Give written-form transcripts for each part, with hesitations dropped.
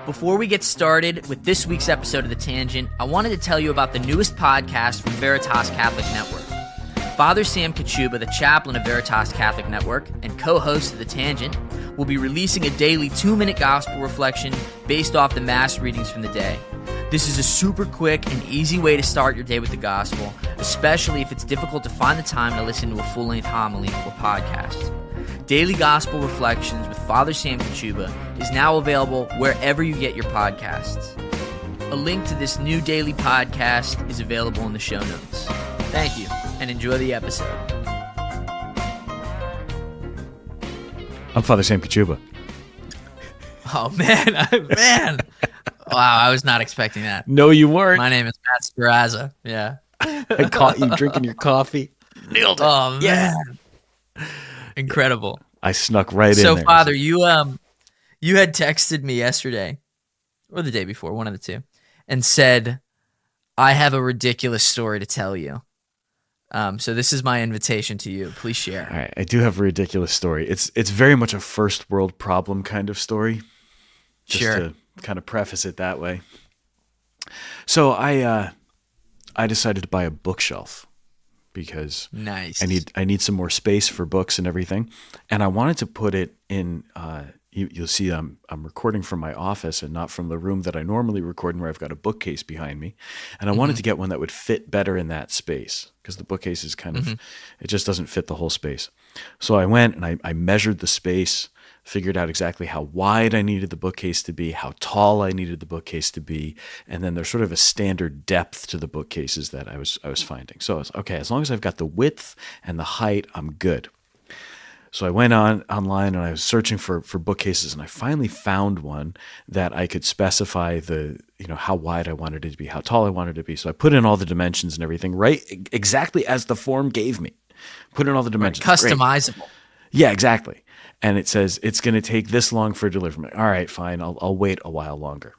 Before we get started with this week's episode of The Tangent, I wanted to tell you about the newest podcast from Veritas Catholic Network. Father Sam Kachuba, the chaplain of Veritas Catholic Network and co-host of The Tangent, will be releasing a daily 2-minute gospel reflection based off the mass readings from the day. This is a super quick and easy way to start your day with the gospel, especially if it's difficult to find the time to listen to a full-length homily or podcast. Daily Gospel Reflections with Father Sam Kachuba is now available wherever you get your podcasts. A link to this new daily podcast is available in the show notes. Thank you, and enjoy the episode. I'm Father Sam Kachuba. Oh, man. Wow, I was not expecting that. No, you weren't. My name is Matt Scarazza. Yeah. I caught you drinking your coffee. Nailed it. Oh, man. Yeah. Incredible. I snuck right in there. So, Father, you had texted me yesterday, or the day before, one of the two, and said, I have a ridiculous story to tell you. So this is my invitation to you. Please share. All right, I do have a ridiculous story. It's very much a first world problem kind of story. Just to kind of preface it that way. So I decided to buy a bookshelf because nice. I need some more space for books and everything, and I wanted to put it in. You'll see I'm recording from my office and not from the room that I normally record in, where I've got a bookcase behind me, and I wanted to get one that would fit better in that space because the bookcase is kind of it just doesn't fit the whole space. So I went and I measured the space, figured out exactly how wide I needed the bookcase to be, how tall I needed the bookcase to be, and then there's sort of a standard depth to the bookcases that I was finding. So I was okay, as long as I've got the width and the height, I'm good. So I went online and I was searching for bookcases, and I finally found one that I could specify how wide I wanted it to be, how tall I wanted it to be. So I put in all the dimensions and everything, right, exactly as the form gave me. Put in all the dimensions. Right, customizable. Great. Yeah, exactly. And it says it's going to take this long for delivery. All right, fine. I'll wait a while longer.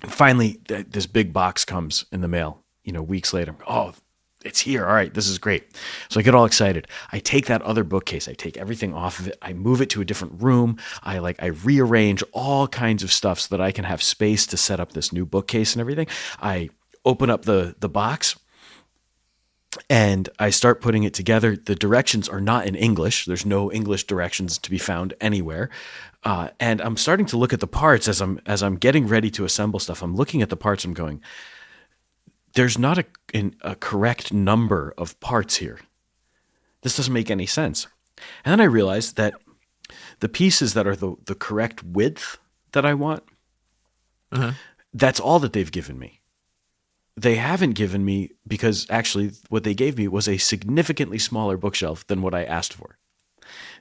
And finally, this big box comes in the mail. Weeks later. Oh, it's here. All right, this is great. So I get all excited. I take that other bookcase. I take everything off of it. I move it to a different room. I rearrange all kinds of stuff so that I can have space to set up this new bookcase and everything. I open up the box and I start putting it together. The directions are not in English. There's no English directions to be found anywhere. And I'm starting to look at the parts as I'm getting ready to assemble stuff. I'm looking at the parts. I'm going, there's not a correct number of parts here. This doesn't make any sense. And then I realized that the pieces that are the correct width that I want, that's all that they've given me. They haven't given me, because actually what they gave me was a significantly smaller bookshelf than what I asked for.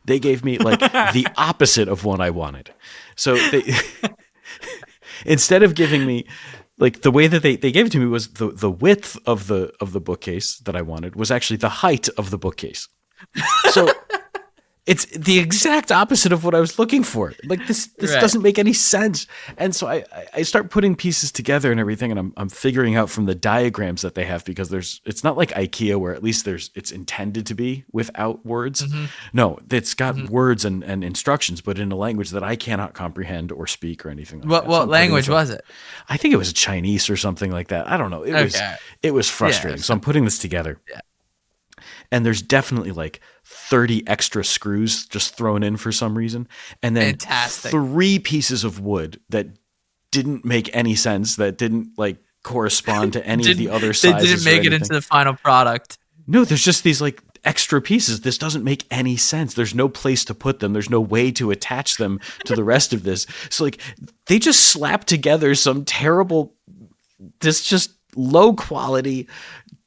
They gave me the opposite of what I wanted. So they instead of giving me the way that they gave it to me was the width of the bookcase that I wanted was actually the height of the bookcase. So it's the exact opposite of what I was looking for. This right. Doesn't make any sense. And so I start putting pieces together and everything, and I'm figuring out from the diagrams that they have, because it's not like IKEA where at least it's intended to be without words. No, it's got words and instructions, but in a language that I cannot comprehend or speak or anything like that. What language was it? I think it was Chinese or something like that. I don't know. It was frustrating. So I'm putting this together. Yeah. And there's definitely 30 extra screws just thrown in for some reason. And then Fantastic. 3 pieces of wood that didn't make any sense, that didn't correspond to any of the other sizes. They didn't make it into the final product. No, there's just these extra pieces. This doesn't make any sense. There's no place to put them. There's no way to attach them to the rest of this. So they just slapped together some terrible, this just low quality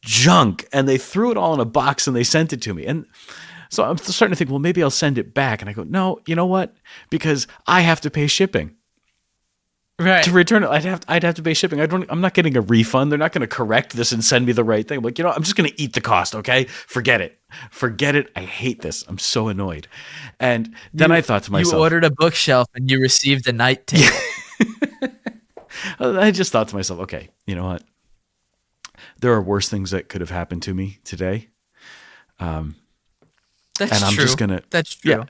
junk, and they threw it all in a box and they sent it to me. And so I'm starting to think, well, maybe I'll send it back. And I go, no, you know what? Because I have to pay shipping. Right. To return it, I'd have to pay shipping. I'm not getting a refund. They're not going to correct this and send me the right thing. I'm like, I'm just going to eat the cost, okay? Forget it. I hate this. I'm so annoyed. And then I thought to myself, you ordered a bookshelf and you received a night table. I just thought to myself, okay, you know what? There are worse things that could have happened to me today. That's true. Just gonna. That's true. Yeah,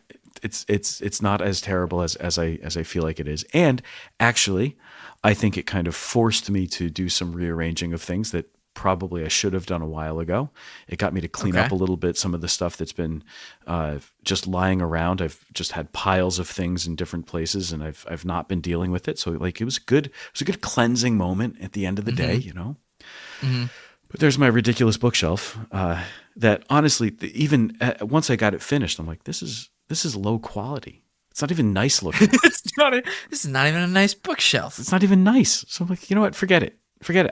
it's not as terrible as I feel like it is. And actually, I think it kind of forced me to do some rearranging of things that probably I should have done a while ago. It got me to clean up a little bit some of the stuff that's been just lying around. I've just had piles of things in different places, and I've not been dealing with it. So like it was a good cleansing moment at the end of the day, you know. Mm-hmm. But there's my ridiculous bookshelf that honestly, even once I got it finished, I'm like, this is low quality. It's not even nice looking. This is not even a nice bookshelf. It's not even nice. So I'm like, you know what? Forget it.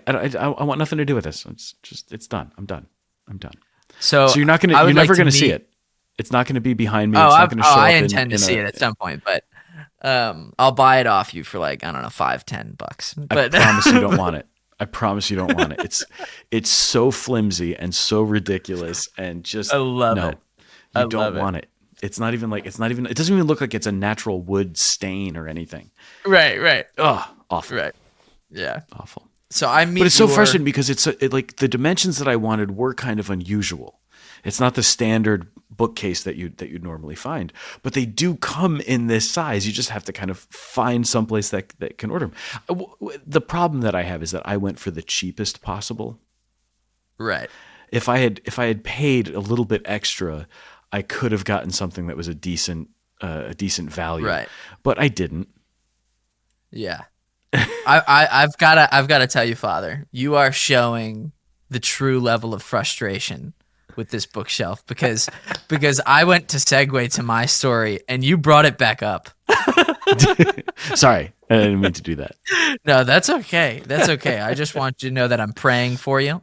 I want nothing to do with this. It's done. I'm done. So you're never gonna see it. It's not gonna be behind me. It's not gonna show up I intend to see it at some point, but I'll buy it off you for like, I don't know, $5-10. But I promise you don't want it. I promise you don't want it. It's so flimsy and so ridiculous and just I love it. You don't want it. It doesn't even look like it's a natural wood stain or anything. Right. Oh, awful. Right. Yeah. Awful. So but it's so frustrating because it's like the dimensions that I wanted were kind of unusual. It's not the standard bookcase that you'd normally find, but they do come in this size. You just have to kind of find someplace that can order them. The problem that I have is that I went for the cheapest possible. Right. If I had paid a little bit extra, I could have gotten something that was a decent value. Right. But I didn't. Yeah. I've got to tell you, Father, you are showing the true level of frustration with this bookshelf because I went to segue to my story and you brought it back up. Sorry, I didn't mean to do that. No, that's okay. I just want you to know that I'm praying for you.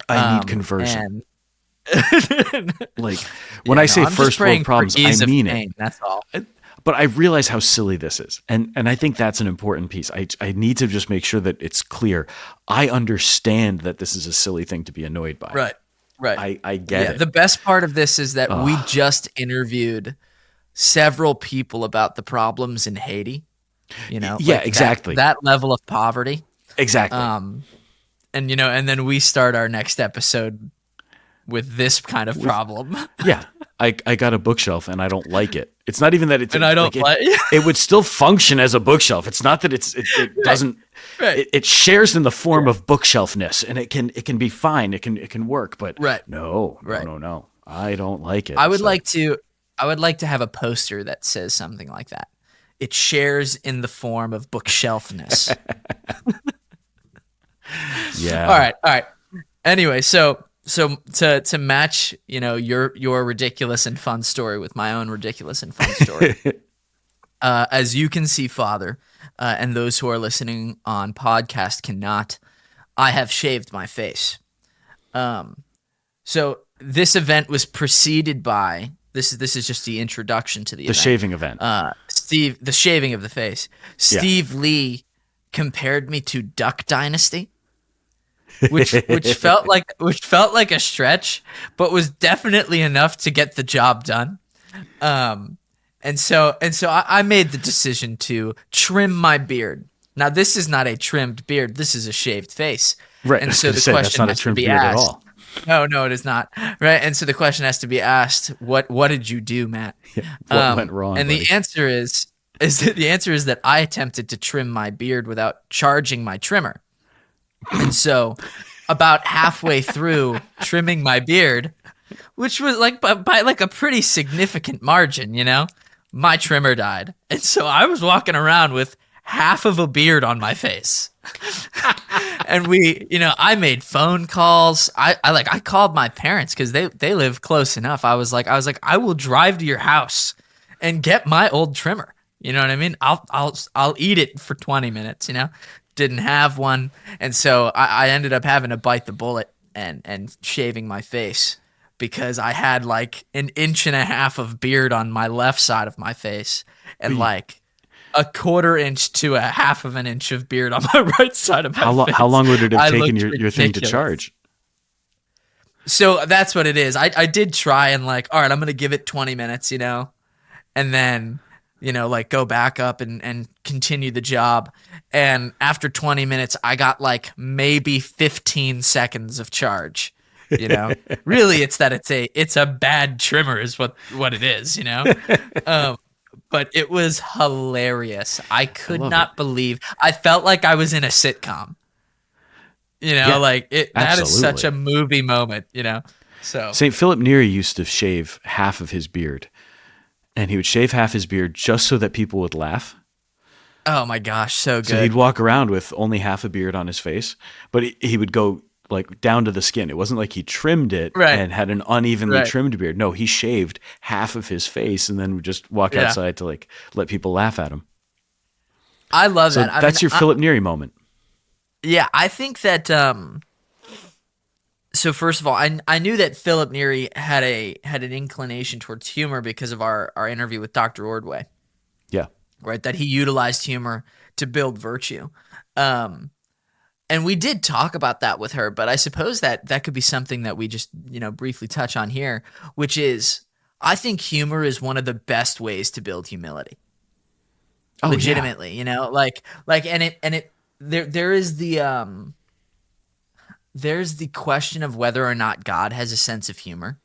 I need conversion. Like when I say first world problems, I mean pain, it. That's all. But I realize how silly this is. And I think that's an important piece. I need to just make sure that it's clear. I understand that this is a silly thing to be annoyed by. Right. I get it. The best part of this is that we just interviewed several people about the problems in Haiti. You know? Yeah, exactly. That level of poverty. Exactly. And then we start our next episode with this kind of problem. Yeah. I got a bookshelf and I don't like it. It's not even that it's and I don't like it. It would still function as a bookshelf. It's not that it doesn't. Right. It shares in the form of bookshelfness, and it can be fine. It can work. But no. I don't like it. I would like to have a poster that says something like that. It shares in the form of bookshelfness. Yeah. All right. Anyway, so to match, your ridiculous and fun story with my own ridiculous and fun story, as you can see, Father, and those who are listening on podcast cannot, I have shaved my face. So this event was preceded by this is just the introduction to the event. Shaving event. The shaving of the face. Steve Lee compared me to Duck Dynasty. which felt like a stretch, but was definitely enough to get the job done. And so I made the decision to trim my beard. Now this is not a trimmed beard. This is a shaved face. Right. And so the question has to be asked. At all. No, it is not. Right. And so the question has to be asked, what did you do, Matt? Yeah, what went wrong? And the answer is that I attempted to trim my beard without charging my trimmer. And so about halfway through trimming my beard, which was like by like a pretty significant margin, my trimmer died. And so I was walking around with half of a beard on my face. And I made phone calls. I called my parents because they live close enough. I was like, I will drive to your house and get my old trimmer. You know what I mean? I'll eat it for 20 minutes, Didn't have one, and so I ended up having to bite the bullet and shaving my face because I had like an inch and a half of beard on my left side of my face and like a quarter inch to a half of an inch of beard on my right side of my face. How long would it have taken your thing to charge? So that's what it is. I did try and all right, I'm going to give it 20 minutes, and then go back up and continue the job. And after 20 minutes, I got maybe 15 seconds of charge. You know, really, it's that it's a bad trimmer is what it is. You know, but it was hilarious. I I could love it. not believe. I felt like I was in a sitcom. You know, Yeah, like that is such absolutely. a movie moment. You know, so St. Philip Neri used to shave half of his beard, and he would shave half his beard just so that people would laugh. oh my gosh, so So he'd good. walk around with only half a beard on his face, but he would go like down to the skin. It wasn't like he trimmed it Right, and had an unevenly right. trimmed beard. No, he shaved half of his face and then would just walk Yeah, outside to like let people laugh at him. I love So that. I mean, that's your Philip Neri moment. yeah, I think that. So first of all, I knew that Philip Neri had an inclination towards humor because of our interview with Dr. Ordway, Yeah. right? That he utilized humor to build virtue. Um, and we did talk about that with her, but I suppose that could be something that we just, briefly touch on here, which is I think humor is one of the best ways to build humility. Oh yeah. Legitimately, there is there's the question of whether or not God has a sense of humor.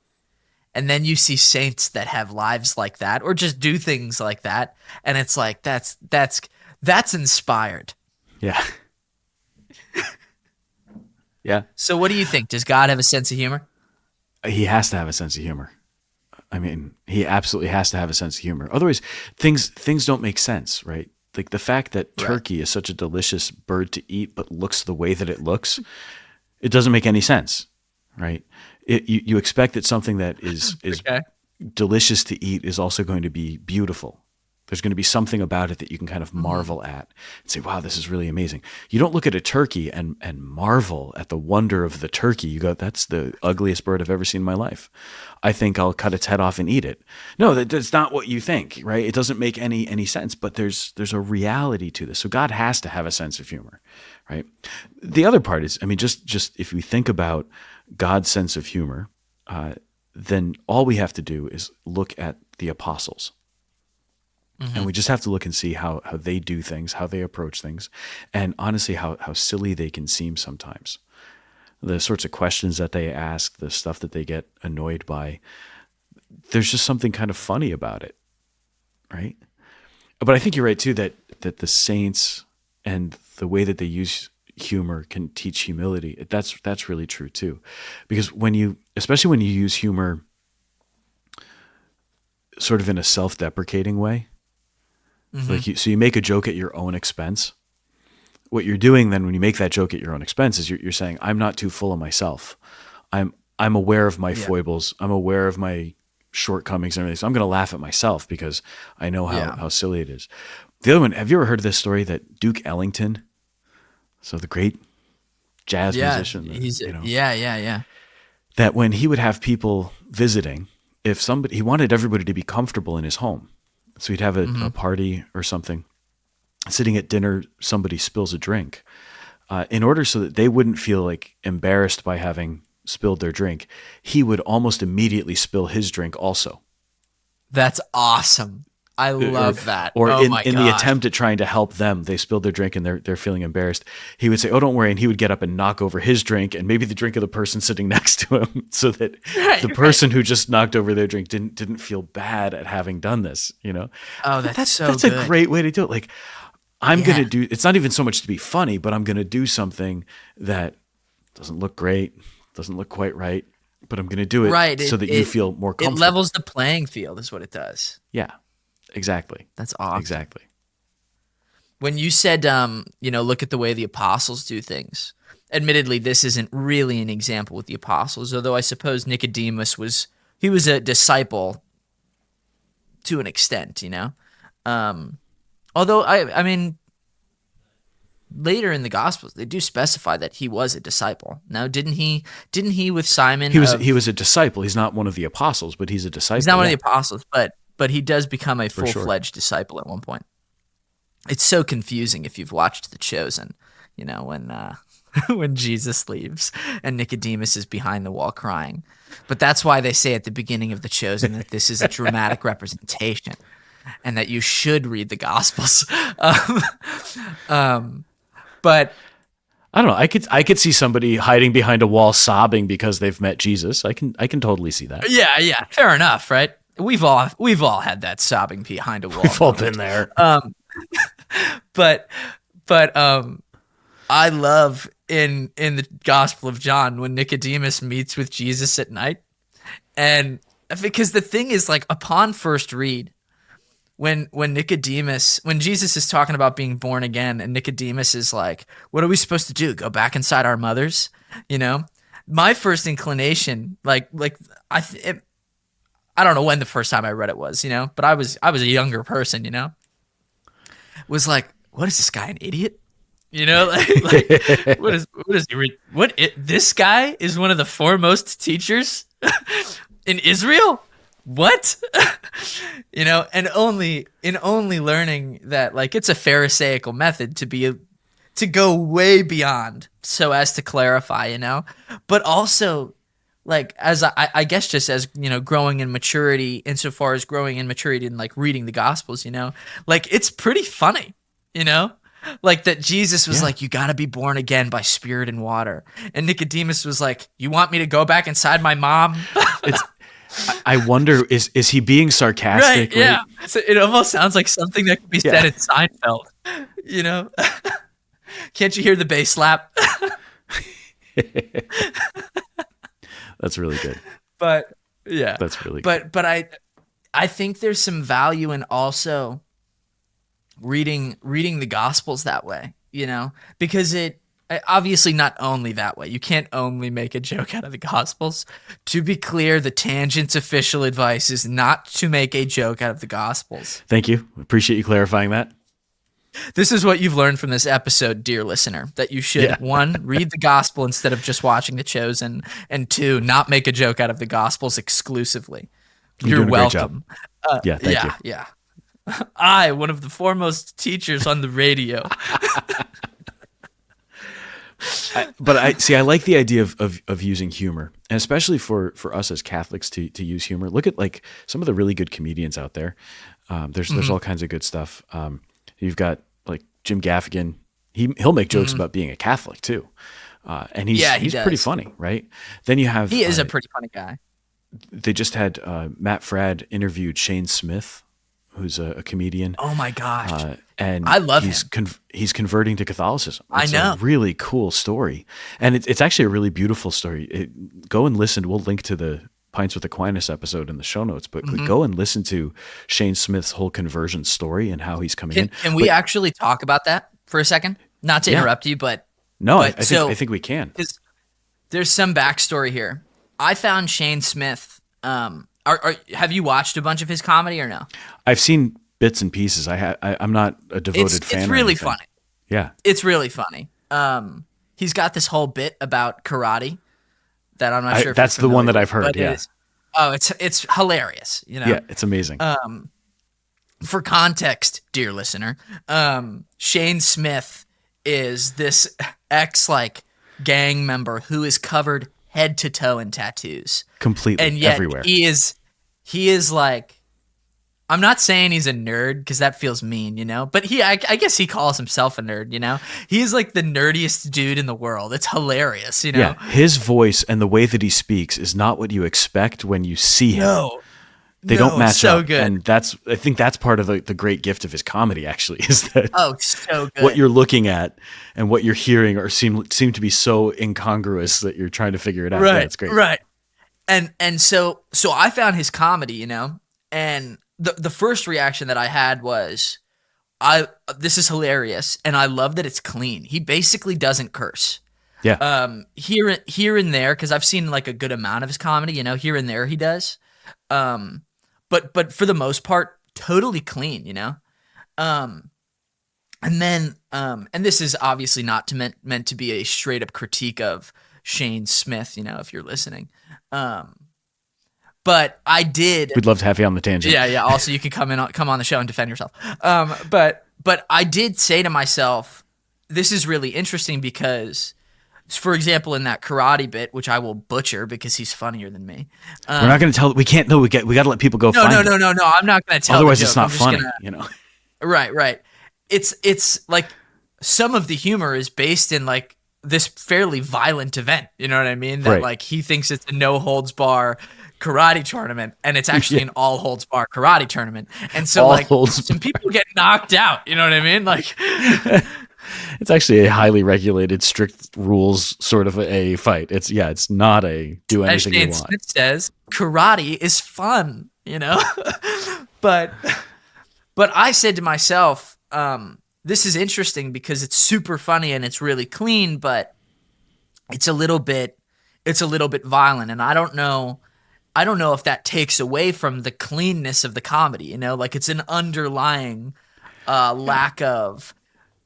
And then you see saints that have lives like that or just do things like that, and it's like that's inspired. Yeah. Yeah. So what do you think? Does God have a sense of humor? He has to have a sense of humor. I mean, he absolutely has to have a sense of humor. Otherwise, things don't make sense, right? Like the fact that Right. turkey is such a delicious bird to eat, but looks the way that it looks, it doesn't make any sense, right? You expect that something that is Okay. delicious to eat is also going to be beautiful. There's going to be something about it that you can kind of Mhm. marvel at and say, wow, this is really amazing. You don't look at a turkey and marvel at the wonder of the turkey. You go, that's the ugliest bird I've ever seen in my life. I think I'll cut its head off and eat it. No, that's not what you think, right? It doesn't make any sense, but there's a reality to this. So God has to have a sense of humor, right? The other part is, I mean, just if we think about God's sense of humor, then all we have to do is look at the apostles. And Mhm. we just have to look and see how they do things, how they approach things, and honestly, how silly they can seem sometimes. The sorts of questions that they ask, the stuff that they get annoyed by, there's just something kind of funny about it, right? But I think you're right too that the saints and the way that they use humor can teach humility. That's really true too, because especially when you use humor sort of in a self-deprecating way, Mhm. so you make a joke at your own expense. What you're doing then when you make that joke at your own expense is you're saying, I'm not too full of myself. I'm aware of my Yeah. foibles. I'm aware of my shortcomings and everything. So I'm going to laugh at myself because I know Yeah. how silly it is. The other one, have you ever heard of this story that Duke Ellington, so the great jazz Yeah. musician, Yeah. that when he would have people visiting, he wanted everybody to be comfortable in his home. So he'd have a Mhm. party or something. Sitting at dinner, somebody spills a drink. In order so that they wouldn't feel like embarrassed by having spilled their drink, he would almost immediately spill his drink also. That's awesome. I Or, love that. or Oh in, my in the gosh. attempt at trying to help them, they spilled their drink and they're feeling embarrassed. He would say, "Oh, don't worry," and he would get up and knock over his drink and maybe the drink of the person sitting next to him, so that Right, the right. person who just knocked over their drink didn't feel bad at having done this. Oh, that's That's so that's a good. great way to do it. Like I'm Yeah. gonna do. It's not even so much to be funny, but I'm gonna do something that doesn't look great, doesn't look quite right, but I'm gonna do it Right. so that you feel more It comfortable. levels the playing field is what it does. Yeah, exactly, That's awesome. exactly. When you said, look at the way the apostles do things. Admittedly, this isn't really an example with the apostles, although I suppose Nicodemus was a disciple to an extent. Um, although I mean, later in the Gospels, they do specify that he was a disciple. Now, didn't he? Didn't he with Simon He of? was a disciple. He's not one of the apostles, but he's a He's disciple. not one of Yeah, the apostles, but he does become a for full sure. fledged disciple at one point. It's so confusing if you've watched The Chosen, when when Jesus leaves and Nicodemus is behind the wall crying. But that's why they say at the beginning of The Chosen that this is a dramatic representation and that you should read the Gospels. Um, but I don't know. I could see somebody hiding behind a wall sobbing because they've met Jesus. I can totally see that. Yeah, fair enough, right? We've all had that sobbing behind a wall. We've all been there. But I love in the Gospel of John when Nicodemus meets with Jesus at night, and because the thing is, like, upon first read, when Jesus is talking about being born again, and Nicodemus is like, "What are we supposed to do? Go back inside our mothers?" You know, my first inclination, I don't know when the first time I read it was, you know, but I was a younger person, you know, was like, what is this guy, an idiot? You know, what is he read? This guy is one of the foremost teachers in Israel? What? You know, and only learning that, like, it's a Pharisaical method to go way beyond so as to clarify, you know, but also, like, as I guess just as, you know, growing in maturity, insofar as growing in maturity and, like, reading the Gospels, you know, like, it's pretty funny, you know, like that Jesus was like, you got to be born again by spirit and water. And Nicodemus was like, you want me to go back inside my mom? I wonder, is he being sarcastic? Right, yeah. It almost sounds like something that could be said in Seinfeld, you know? Can't you hear the bass slap? That's really good. But yeah, that's really good. But I think there's some value in also reading the Gospels that way, you know, because it obviously not only that way. You can't only make a joke out of the Gospels. To be clear, the Tangent's official advice is not to make a joke out of the Gospels. Thank you. Appreciate you clarifying that. This is what you've learned from this episode, dear listener, that you should, one, read the Gospel instead of just watching The Chosen, and two, not make a joke out of the Gospels exclusively. You're welcome. Thank you. Yeah. I, one of the foremost teachers on the radio. But I like the idea of using humor, and especially for us as Catholics to use humor. Look at, like, some of the really good comedians out there. There's all kinds of good stuff. You've got, like, Jim Gaffigan. He'll make jokes about being a Catholic too, and he's pretty funny, right? Then you have he is a pretty funny guy. They just had Matt Fradd interviewed Shayne Smith, who's a comedian. Oh my gosh! And I love him. He's converting to Catholicism. It's I know. A really cool story, and it's actually a really beautiful story. Go and listen. We'll link to the Pints with Aquinas episode in the show notes, but go and listen to Shayne Smith's whole conversion story and how he's coming in. Can we actually talk about that for a second? Not to interrupt you, but no, I think we can. There's some backstory here. I found Shayne Smith. Have you watched a bunch of his comedy or no? I've seen bits and pieces. I'm not a devoted fan. It's really funny. Yeah, it's really funny. He's got this whole bit about karate that I'm not sure if that's the one that I've heard. Yeah. It's hilarious. You know. Yeah, it's amazing. For context, dear listener, Shayne Smith is this gang member who is covered head to toe in tattoos, completely, and yet everywhere. He is like, I'm not saying he's a nerd because that feels mean, you know, but I guess he calls himself a nerd, you know. He's like the nerdiest dude in the world. It's hilarious, you know. Yeah, his voice and the way that he speaks is not what you expect when you see him. No. They don't match so up, good. And I think that's part of the great gift of his comedy. Actually, is that so good. What you're looking at and what you're hearing seem to be so incongruous that you're trying to figure it out. Right, yeah, it's great. Right, and so I found his comedy, you know, and the first reaction that I had was, this is hilarious, and I love that it's clean. He basically doesn't curse. Yeah. Here and there, because I've seen like a good amount of his comedy, you know, here and there he does. But for the most part, totally clean, you know? And then, and this is obviously not meant to be a straight up critique of Shayne Smith, you know, if you're listening. But I did. We'd love to have you on the tangent. Yeah. Also, you can come on the show and defend yourself. But I did say to myself, this is really interesting because, for example, in that karate bit, which I will butcher because he's funnier than me. We're not going to tell. We can't. No, we got to let people go. No. I'm not going to tell. Otherwise, it's not funny. You know. Right. It's like some of the humor is based in like this fairly violent event. You know what I mean? That Right. like he thinks it's a no holds bar karate tournament, and it's actually Yeah. an all holds bar karate tournament. And so All like holds. some people get knocked out. You know what I mean? Like It's actually a highly regulated, strict rules sort of a fight. It's not a do as anything you Shayne want. Smith says, karate is fun. You know, but I said to myself, this is interesting because it's super funny and it's really clean, but it's a little bit violent, and I don't know if that takes away from the cleanness of the comedy. You know, like it's an underlying lack of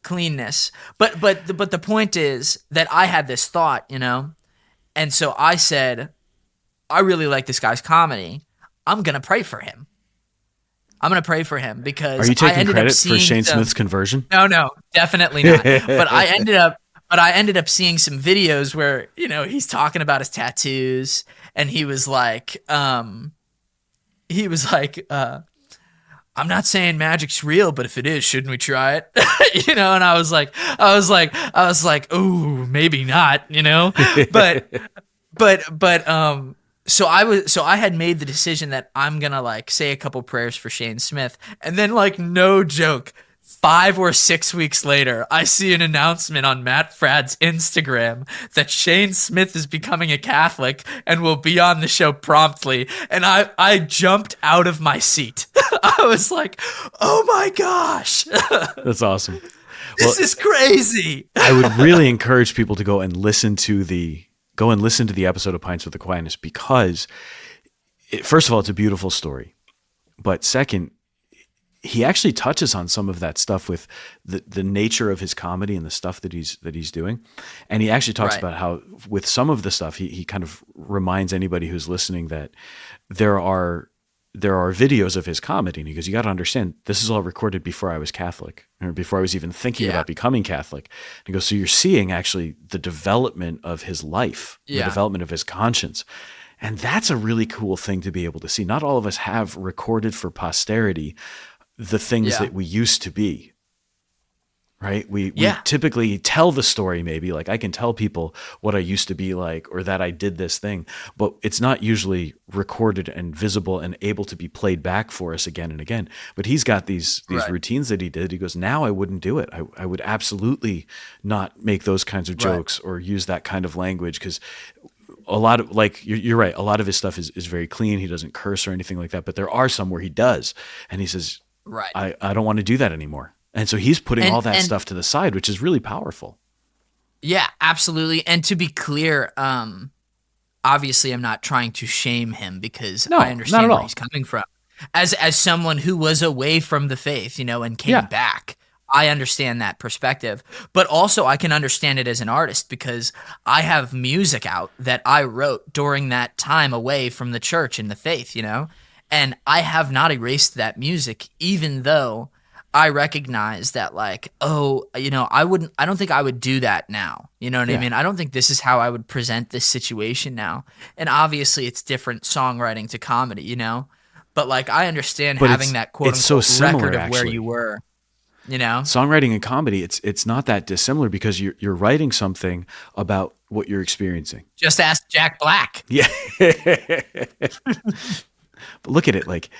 cleanness. But the point is that I had this thought, you know, and so I said, I really like this guy's comedy. I'm gonna pray for him. Because Are you I taking ended credit up for seeing Shayne some, Smith's conversion? no, definitely not. But I ended up seeing some videos where, you know, he's talking about his tattoos, and he was like, I'm not saying magic's real, but if it is, shouldn't we try it? You know, and I was like, oh, maybe not, you know, but so I had made the decision that I'm gonna like say a couple prayers for Shayne Smith, and then like no joke, 5 or 6 weeks later, I see an announcement on Matt Fradd's Instagram that Shayne Smith is becoming a Catholic and will be on the show promptly, and I jumped out of my seat. I was like, oh my gosh, That's awesome. this is crazy. I would really encourage people to go and listen to the episode of Pints with Aquinas, because first of all, it's a beautiful story, but second, he actually touches on some of that stuff with the nature of his comedy and the stuff that he's doing. And he actually talks about how with some of the stuff, he kind of reminds anybody who's listening that there are videos of his comedy. And he goes, you got to understand, this is all recorded before I was Catholic, or before I was even thinking about becoming Catholic. And he goes, so you're seeing actually the development of his life, the development of his conscience. And that's a really cool thing to be able to see. Not all of us have recorded for posterity the things that we used to be, right? We typically tell the story, maybe like I can tell people what I used to be like, or that I did this thing, but it's not usually recorded and visible and able to be played back for us again and again. But he's got these routines that he did. He goes, now I wouldn't do it. I would absolutely not make those kinds of jokes or use that kind of language, because a lot of, like, you're right, a lot of his stuff is very clean. He doesn't curse or anything like that, but there are some where he does. And he says, I don't want to do that anymore. And so he's putting all that stuff to the side, which is really powerful. Yeah, absolutely. And to be clear, obviously I'm not trying to shame him, because I understand where he's coming from. As someone who was away from the faith, you know, and came back, I understand that perspective. But also I can understand it as an artist, because I have music out that I wrote during that time away from the church and the faith, you know? And I have not erased that music, even though I recognize that, like, oh, you know, I don't think I would do that now. You know what I mean? I don't think this is how I would present this situation now. And obviously it's different songwriting to comedy, you know? But like, I understand having that quote unquote record of where you were, you know? Songwriting and comedy, it's not that dissimilar, because you're writing something about what you're experiencing. Just ask Jack Black. Yeah. But look at it, like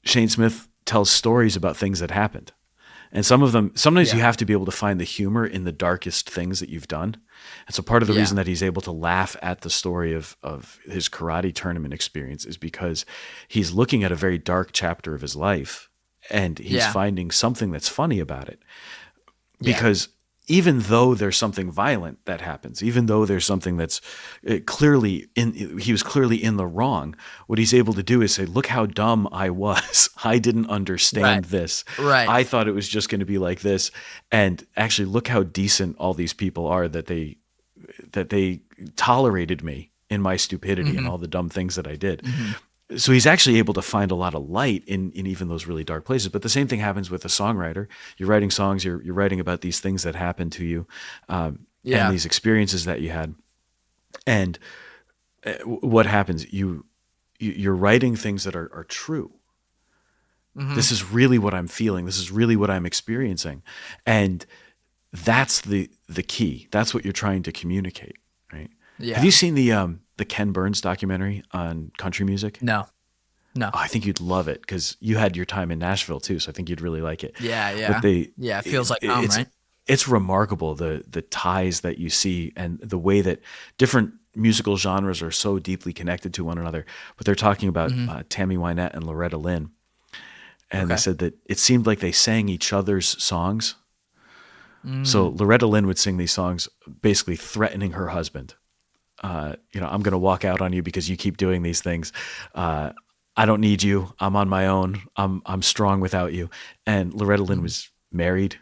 Shayne Smith tells stories about things that happened. And some of them, sometimes you have to be able to find the humor in the darkest things that you've done. And so part of the reason that he's able to laugh at the story of his karate tournament experience is because he's looking at a very dark chapter of his life, and he's finding something that's funny about it. Because even though there's something violent that happens, even though there's something that's he was clearly in the wrong, what he's able to do is say, look how dumb I was. I didn't understand this. I thought it was just going to be like this. And actually look how decent all these people are, that they tolerated me in my stupidity and all the dumb things that I did. So he's actually able to find a lot of light in even those really dark places. But the same thing happens with a songwriter. You're writing songs, you're writing about these things that happened to you, and these experiences that you had. And what happens? You're writing things that are true. This is really what I'm feeling. This is really what I'm experiencing. And that's the key. That's what you're trying to communicate, right? Yeah. Have you seen the Ken Burns documentary on country music? No. Oh, I think you'd love it because you had your time in Nashville too, so I think you'd really like it. Yeah. But it feels like home, right? It's remarkable the ties that you see and the way that different musical genres are so deeply connected to one another. But they're talking about Tammy Wynette and Loretta Lynn, and they said that it seemed like they sang each other's songs. So Loretta Lynn would sing these songs basically threatening her husband. I'm going to walk out on you because you keep doing these things. I don't need you. I'm on my own. I'm strong without you. And Loretta Lynn was married,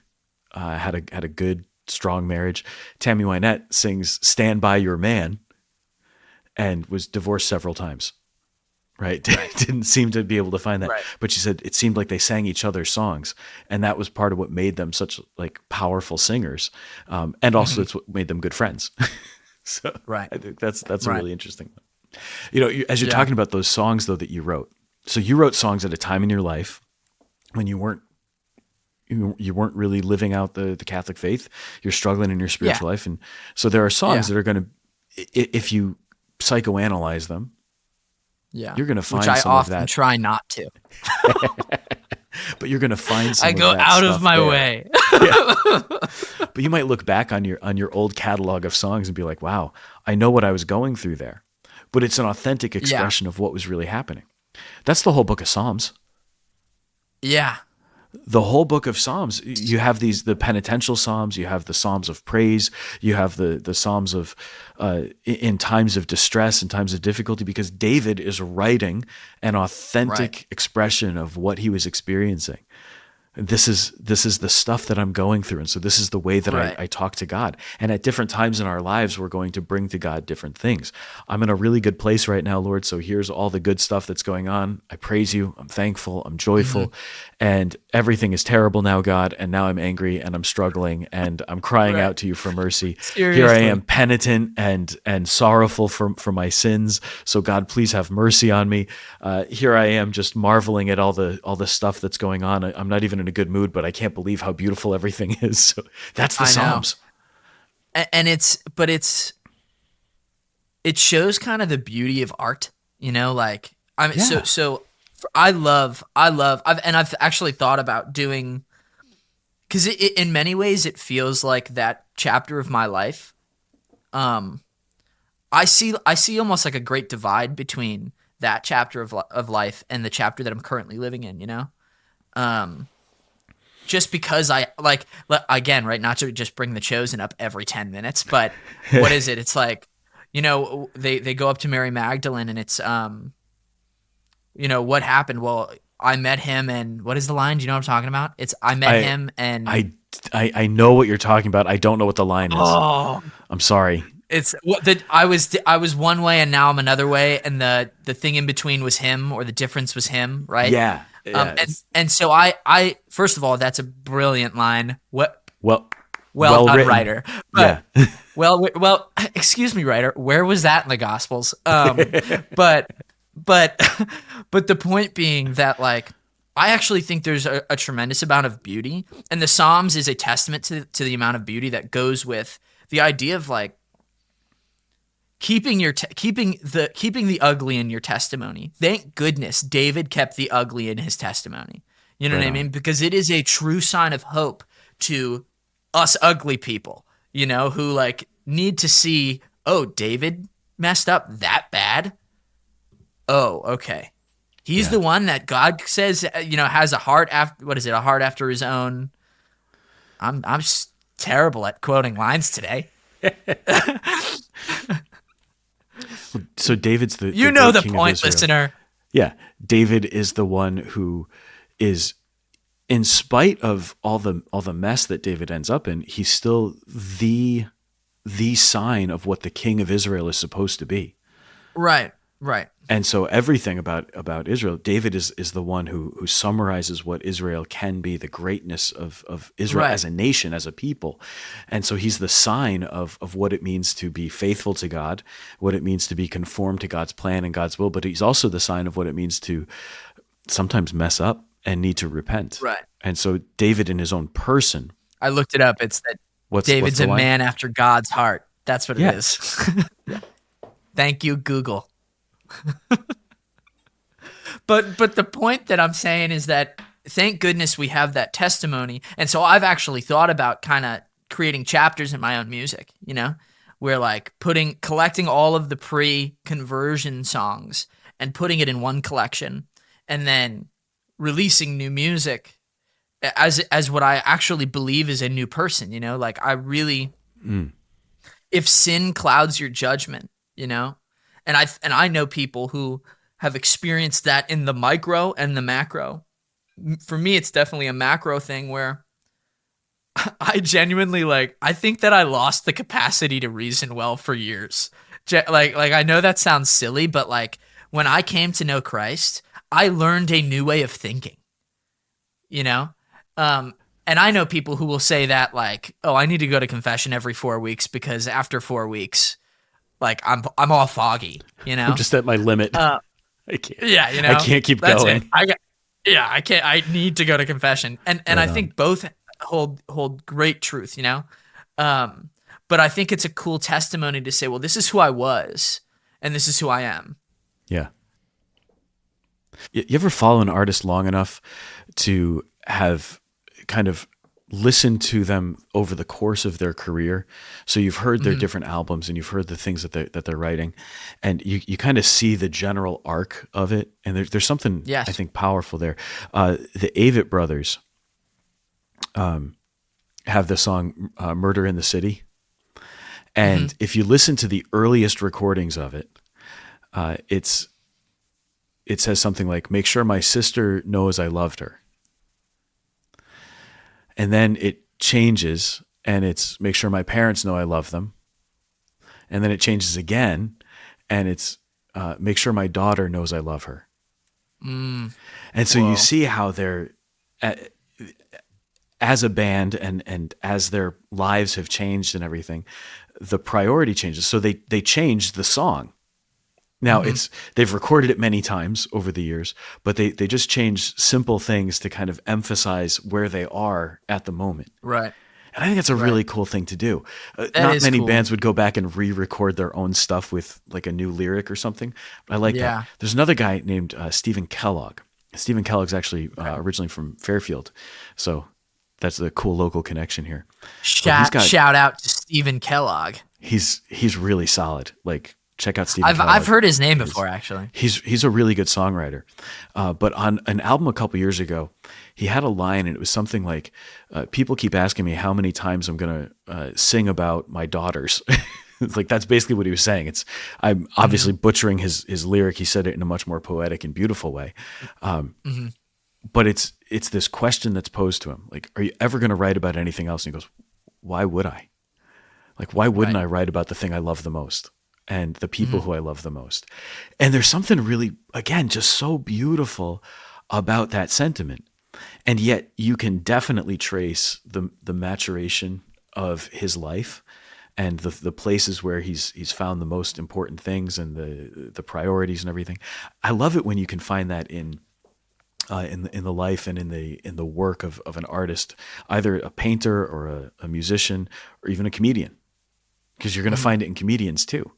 had a good, strong marriage. Tammy Wynette sings "Stand by Your Man," and was divorced several times. Right? Didn't seem to be able to find that. Right. But she said it seemed like they sang each other's songs, and that was part of what made them such like powerful singers, and also it's what made them good friends. So I think that's a really interesting one. As you're talking about those songs though that you wrote, so you wrote songs at a time in your life when you weren't really living out the Catholic faith. You're struggling in your spiritual life, and so there are songs that are going to, if you psychoanalyze them. Yeah, you're going to find which I some often of that. try not to. But you're going to find some. I go of that out of stuff my there. way. But you might look back on your old catalog of songs and be like, "Wow, I know what I was going through there." But it's an authentic expression of what was really happening. That's the whole book of Psalms. Yeah. The whole book of Psalms, you have the penitential Psalms, you have the Psalms of praise, you have the Psalms of in times of distress and times of difficulty, because David is writing an authentic expression of what he was experiencing. This is the stuff that I'm going through. And so this is the way that I talk to God. And at different times in our lives, we're going to bring to God different things. I'm in a really good place right now, Lord. So here's all the good stuff that's going on. I praise you. I'm thankful. I'm joyful. And everything is terrible now, God. And now I'm angry and I'm struggling and I'm crying out to you for mercy. Seriously. Here I am penitent and sorrowful for my sins. So God, please have mercy on me. Here I am just marveling at all the stuff that's going on. I'm not even in a good mood, but I can't believe how beautiful everything is. So that's the Psalms. And it shows kind of the beauty of art, like, I mean, I've actually thought about doing, because in many ways it feels like that chapter of my life. I see almost like a great divide between that chapter of life and the chapter that I'm currently living in, just because I like, again, right, not to just bring The Chosen up every 10 minutes, but what is it? It's like, they go up to Mary Magdalene and it's, what happened? Well, I met him and what is the line? Do you know what I'm talking about? It's, I met him and I know what you're talking about. I don't know what the line is. Oh, I'm sorry. It's what I was one way and now I'm another way. And the thing in between was him, or the difference was him. Right. Yeah. And so I first of all, that's a brilliant line. Well done, written. writer. But, well, excuse me, writer. Where was that in the Gospels? But the point being that, like, I actually think there's a tremendous amount of beauty, and the Psalms is a testament to the amount of beauty that goes with the idea of, like, keeping the ugly in your testimony. Thank goodness David kept the ugly in his testimony. You know what I mean? Because it is a true sign of hope to us ugly people, who like need to see, oh, David messed up that bad. Oh, okay. He's the one that God says, has a heart after, what is it? A heart after his own. I'm terrible at quoting lines today. So David's the the king point, of Israel. listener. Yeah, David is the one who is, in spite of all the mess that David ends up in, he's still the sign of what the king of Israel is supposed to be. Right. And so everything about Israel, David is the one who summarizes what Israel can be, the greatness of Israel as a nation, as a people. And so he's the sign of what it means to be faithful to God, what it means to be conformed to God's plan and God's will, but he's also the sign of what it means to sometimes mess up and need to repent. Right. And so David in his own person. I looked it up. It's that David's the a line? man after God's heart. That's what Yeah. it is. Thank you, Google. But the point that I'm saying is that thank goodness we have that testimony. And so I've actually thought about kind of creating chapters in my own music, where like collecting all of the pre-conversion songs and putting it in one collection and then releasing new music as what I actually believe is a new person, like I really, if sin clouds your judgment, and I know people who have experienced that in the micro and the macro. For me, it's definitely a macro thing where I genuinely I think that I lost the capacity to reason well for years. Like I know that sounds silly, but like when I came to know Christ, I learned a new way of thinking, and I know people who will say that like, oh, I need to go to confession every 4 weeks because after 4 weeks, like I'm all foggy, I'm just at my limit. I can't. Yeah, I can't keep going. I can't. I need to go to confession, and I think both hold great truth, But I think it's a cool testimony to say, well, this is who I was, and this is who I am. Yeah. You ever follow an artist long enough to have kind of listened to them over the course of their career? So you've heard their different albums and you've heard the things that they're writing, and you kind of see the general arc of it. And there's something I think powerful there. The Avett Brothers have the song "Murder in the City," and if you listen to the earliest recordings of it, it says something like, "Make sure my sister knows I loved her." And then it changes and it's make sure my parents know I love them. And then it changes again and it's make sure my daughter knows I love her. And so you see how they're, as a band and as their lives have changed and everything, the priority changes. So they changed the song. Now they've recorded it many times over the years, but they just change simple things to kind of emphasize where they are at the moment. Right. And I think that's a really cool thing to do. Not many bands would go back and re-record their own stuff with like a new lyric or something. But I like that. There's another guy named Stephen Kellogg. Stephen Kellogg's actually originally from Fairfield. So that's the cool local connection here. Shout out to Stephen Kellogg. He's really solid. Like, check out Stephen Kellogg. I've heard his name before, actually. He's a really good songwriter. But on an album a couple years ago, he had a line, and it was something like, people keep asking me how many times I'm going to sing about my daughters. It's like, that's basically what he was saying. I'm obviously butchering his lyric. He said it in a much more poetic and beautiful way. But it's this question that's posed to him. Like, are you ever going to write about anything else? And he goes, why would I? Like, why wouldn't I write about the thing I love the most? And the people who I love the most. And there's something really, again, just so beautiful about that sentiment. And yet you can definitely trace the maturation of his life and the places where he's found the most important things and the priorities and everything. I love it when you can find that in the life and in the work of an artist, either a painter or a musician or even a comedian. Because you're going to find it in comedians too.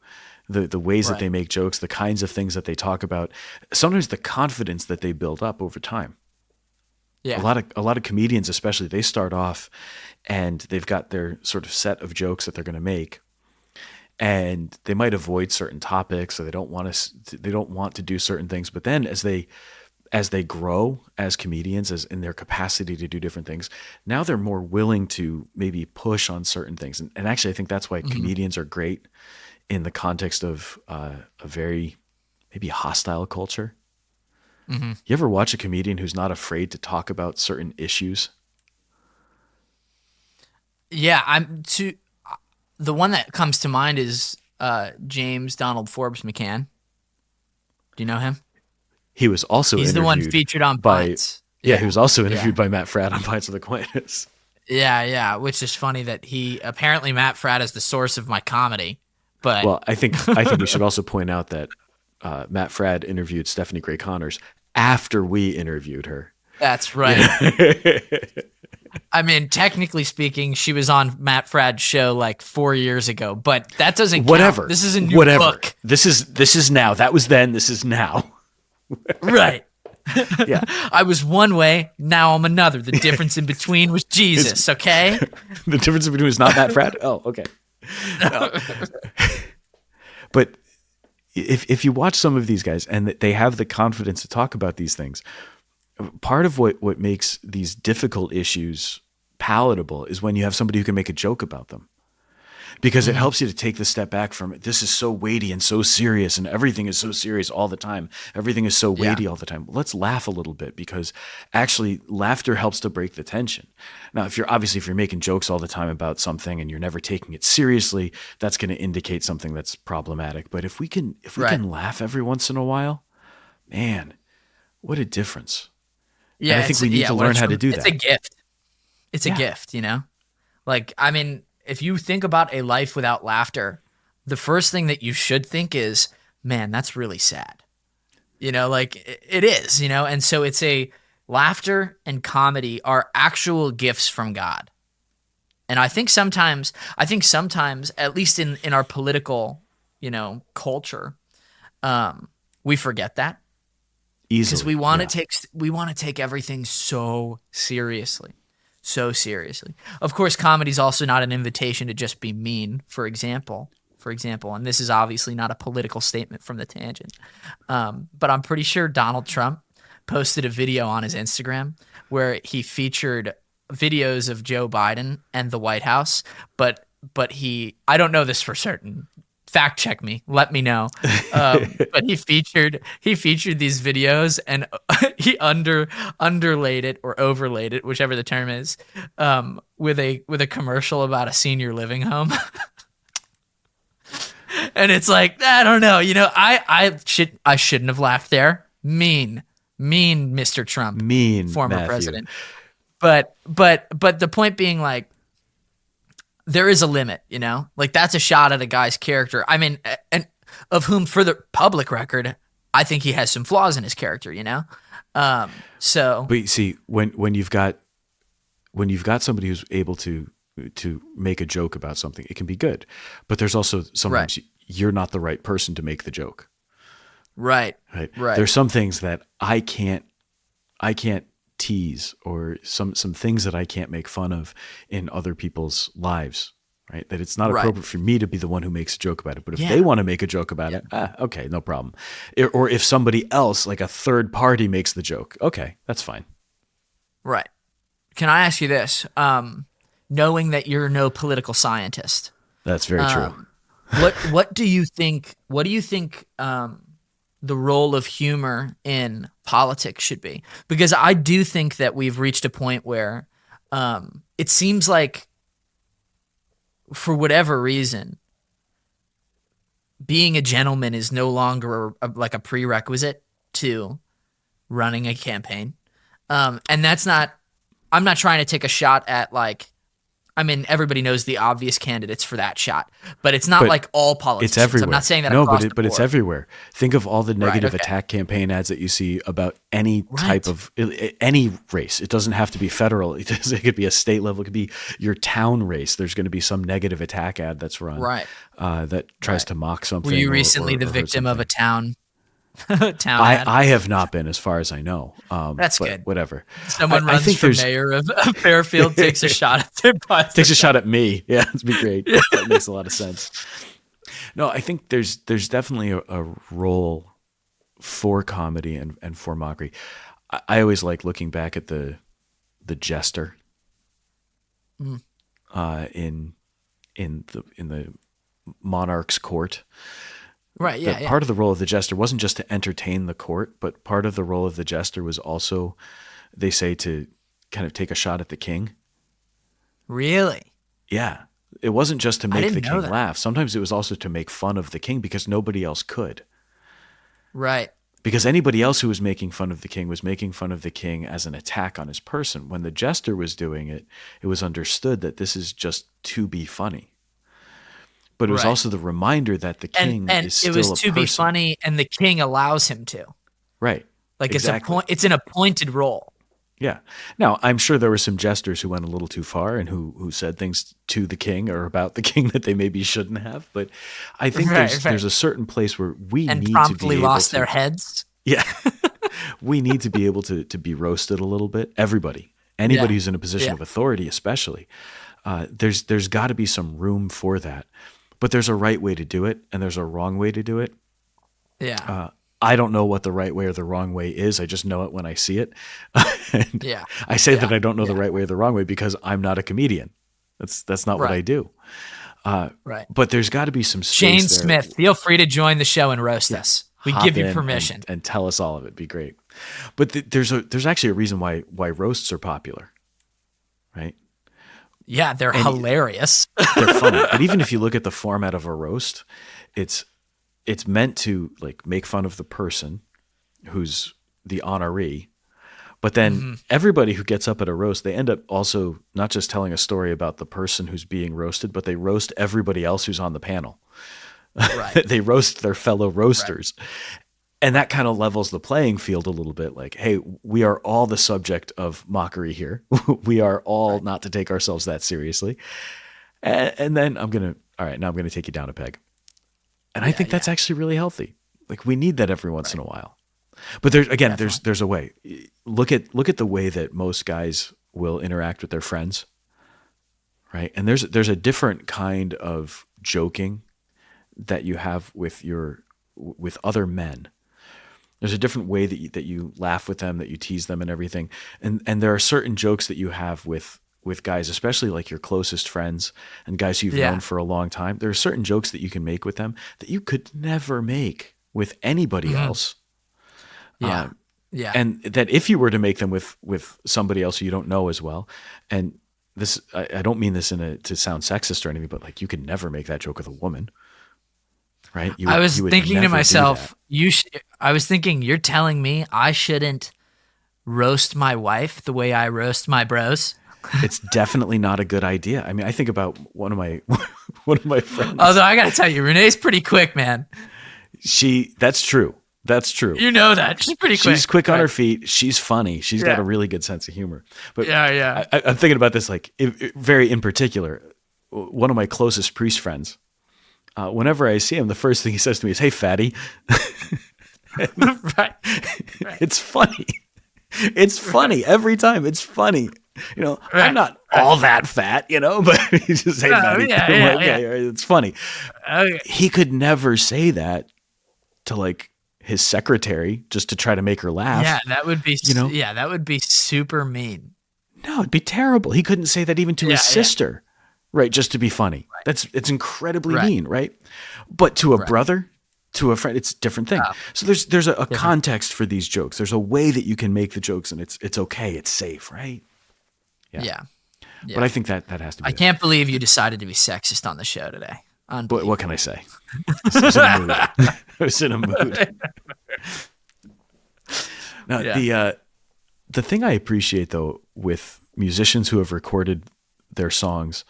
The ways that they make jokes, the kinds of things that they talk about, sometimes the confidence that they build up over time. Yeah. A lot of comedians especially, they start off and they've got their sort of set of jokes that they're going to make. And they might avoid certain topics or they don't want to do certain things, but then as they grow as comedians, as in their capacity to do different things, now they're more willing to maybe push on certain things. And actually, I think that's why comedians are great in the context of a very maybe hostile culture. You ever watch a comedian who's not afraid to talk about certain issues? Yeah, the one that comes to mind is James Donald Forbes McCann. Do you know him? He was also He's the one featured on Bites. Yeah, he was also interviewed by Matt Fradd on Bites with Aquinas. Yeah, which is funny that apparently Matt Fradd is the source of my comedy. But well, I think we should also point out that Matt Fradd interviewed Stephanie Gray Connors after we interviewed her. That's right. I mean, technically speaking, she was on Matt Fradd's show like 4 years ago, but that doesn't Whatever. count. This is a new book. This is now. That was then. This is now. Right. Yeah. I was one way, now I'm another. The difference in between was Jesus, okay? The difference in between is not Matt Fradd? Oh, okay. No. But if you watch some of these guys and they have the confidence to talk about these things, part of what makes these difficult issues palatable is when you have somebody who can make a joke about them. Because it helps you to take the step back from it. This is so weighty and so serious, and everything is so serious all the time. Everything is so weighty all the time. Let's laugh a little bit, because actually laughter helps to break the tension. Now, if you're making jokes all the time about something and you're never taking it seriously, that's going to indicate something that's problematic. But if we can laugh every once in a while, man, what a difference. Yeah, and I think we need to learn how to do that. It's a gift. It's a gift, you know? Like, I mean, if you think about a life without laughter, the first thing that you should think is, man, that's really sad. You know, like it is, you know? And so it's laughter and comedy are actual gifts from God. And I think sometimes, at least in our political, you know, culture, we forget that. Easily. Because we want to take everything so seriously. So seriously. Of course, comedy is also not an invitation to just be mean, for example, and this is obviously not a political statement from the tangent, but I'm pretty sure Donald Trump posted a video on his Instagram where he featured videos of Joe Biden and the White House, but I don't know this for certain. Fact check me, let me know. But he featured these videos, and he underlaid it or overlaid it, whichever the term is, with a commercial about a senior living home. And it's like, I don't know, you know, I shouldn't have laughed there. Mean Mr. Trump, former Matthew. president. But the point being, like, there is a limit, you know? Like, that's a shot at a guy's character. I mean, and of whom, for the public record, I think he has some flaws in his character, you know? So, but you see, when you've got somebody who's able to make a joke about something, it can be good. But there's also sometimes you're not the right person to make the joke. Right. There's some things that I can't tease, or some things that I can't make fun of in other people's lives, right? That it's not appropriate for me to be the one who makes a joke about it. But if they want to make a joke about it, okay, no problem. Or if somebody else, like a third party, makes the joke, okay, that's fine. Right. Can I ask you this? Knowing that you're no political scientist. That's very true. What do you think the role of humor in politics should be? Because I do think that we've reached a point where it seems like, for whatever reason, being a gentleman is no longer like a prerequisite to running a campaign. And that's not – I'm not trying to take a shot at, like – I mean, everybody knows the obvious candidates for that shot, but it's not like all politicians. It's everywhere. I'm not saying that. No, but it's everywhere. Think of all the negative attack campaign ads that you see about any type of any race. It doesn't have to be federal. It could be a state level. It could be your town race. There's going to be some negative attack ad that's run that tries to mock something. Were you recently the victim of a town? I have not been, as far as I know. That's good. Whatever. Someone runs for mayor of Fairfield, takes a shot at their boss. Takes a shot at me. Yeah, that'd be great. That makes a lot of sense. No, I think there's definitely a role for comedy and for mockery. I always like looking back at the jester in the monarch's court. Right, yeah. Part of the role of the jester wasn't just to entertain the court, but part of the role of the jester was also, they say, to kind of take a shot at the king. Really? Yeah. It wasn't just to make the king laugh. Sometimes it was also to make fun of the king, because nobody else could. Right. Because anybody else who was making fun of the king was making fun of the king as an attack on his person. When the jester was doing it, it was understood that this is just to be funny. But it was also the reminder that the king is still a person. And it was to be funny, and the king allows him to. Right. Like, exactly. It's an appointed role. Yeah. Now, I'm sure there were some jesters who went a little too far and who said things to the king or about the king that they maybe shouldn't have. But I think there's a certain place where we and need to promptly be able lost to, their heads. yeah, we need to be able to be roasted a little bit. Everybody, anybody who's in a position of authority, especially, there's got to be some room for that. But there's a right way to do it, and there's a wrong way to do it. Yeah. I don't know what the right way or the wrong way is. I just know it when I see it. Yeah. I say that I don't know the right way or the wrong way because I'm not a comedian. That's not what I do. Right. But there's got to be some space Shayne there. Smith, feel free to join the show and roast us. We Hop give you in permission. and tell us all of it. Be great. But there's actually a reason why roasts are popular, right? Yeah, they're hilarious. They're funny. And even if you look at the format of a roast, it's meant to like make fun of the person who's the honoree, but then everybody who gets up at a roast, they end up also not just telling a story about the person who's being roasted, but they roast everybody else who's on the panel. Right. They roast their fellow roasters. Right. And that kind of levels the playing field a little bit. Like, hey, we are all the subject of mockery here. We are all not to take ourselves that seriously. And then I'm going to take you down a peg. And I think that's actually really healthy. Like we need that every once in a while. But there's a way. Look at the way that most guys will interact with their friends. Right? And there's a different kind of joking that you have with other men. There's a different way that you laugh with them, that you tease them and everything. And there are certain jokes that you have with guys, especially like your closest friends and guys who you've known for a long time. There are certain jokes that you can make with them that you could never make with anybody else. Yeah. And that if you were to make them with somebody else who you don't know as well, and this, I don't mean this to sound sexist or anything, but like you could never make that joke with a woman. Right? I was thinking to myself, you're telling me I shouldn't roast my wife the way I roast my bros? It's definitely not a good idea. I mean, I think about one of my friends. Although I got to tell you, Renee's pretty quick, man. That's true. That's true. You know that. She's pretty quick. She's quick on her feet. She's funny. She's got a really good sense of humor. But yeah. I'm thinking about this like very in particular. One of my closest priest friends, whenever I see him, the first thing he says to me is, "Hey, fatty." Right. It's funny. It's funny every time. It's funny. You know, I'm not all that fat, you know, but he just say fatty. It's funny. Okay. He could never say that to like his secretary just to try to make her laugh. Yeah, that would be, that would be super mean. No, it'd be terrible. He couldn't say that even to his sister, right? Just to be funny. Right. It's incredibly mean, right? But to a brother, to a friend, it's a different thing. So there's a context for these jokes. There's a way that you can make the jokes, and it's okay. It's safe, right? Yeah. But I think that has to be. I can't believe you decided to be sexist on the show today. But what can I say? I was in a mood. I was in a mood. Now, the thing I appreciate though with musicians who have recorded their songs,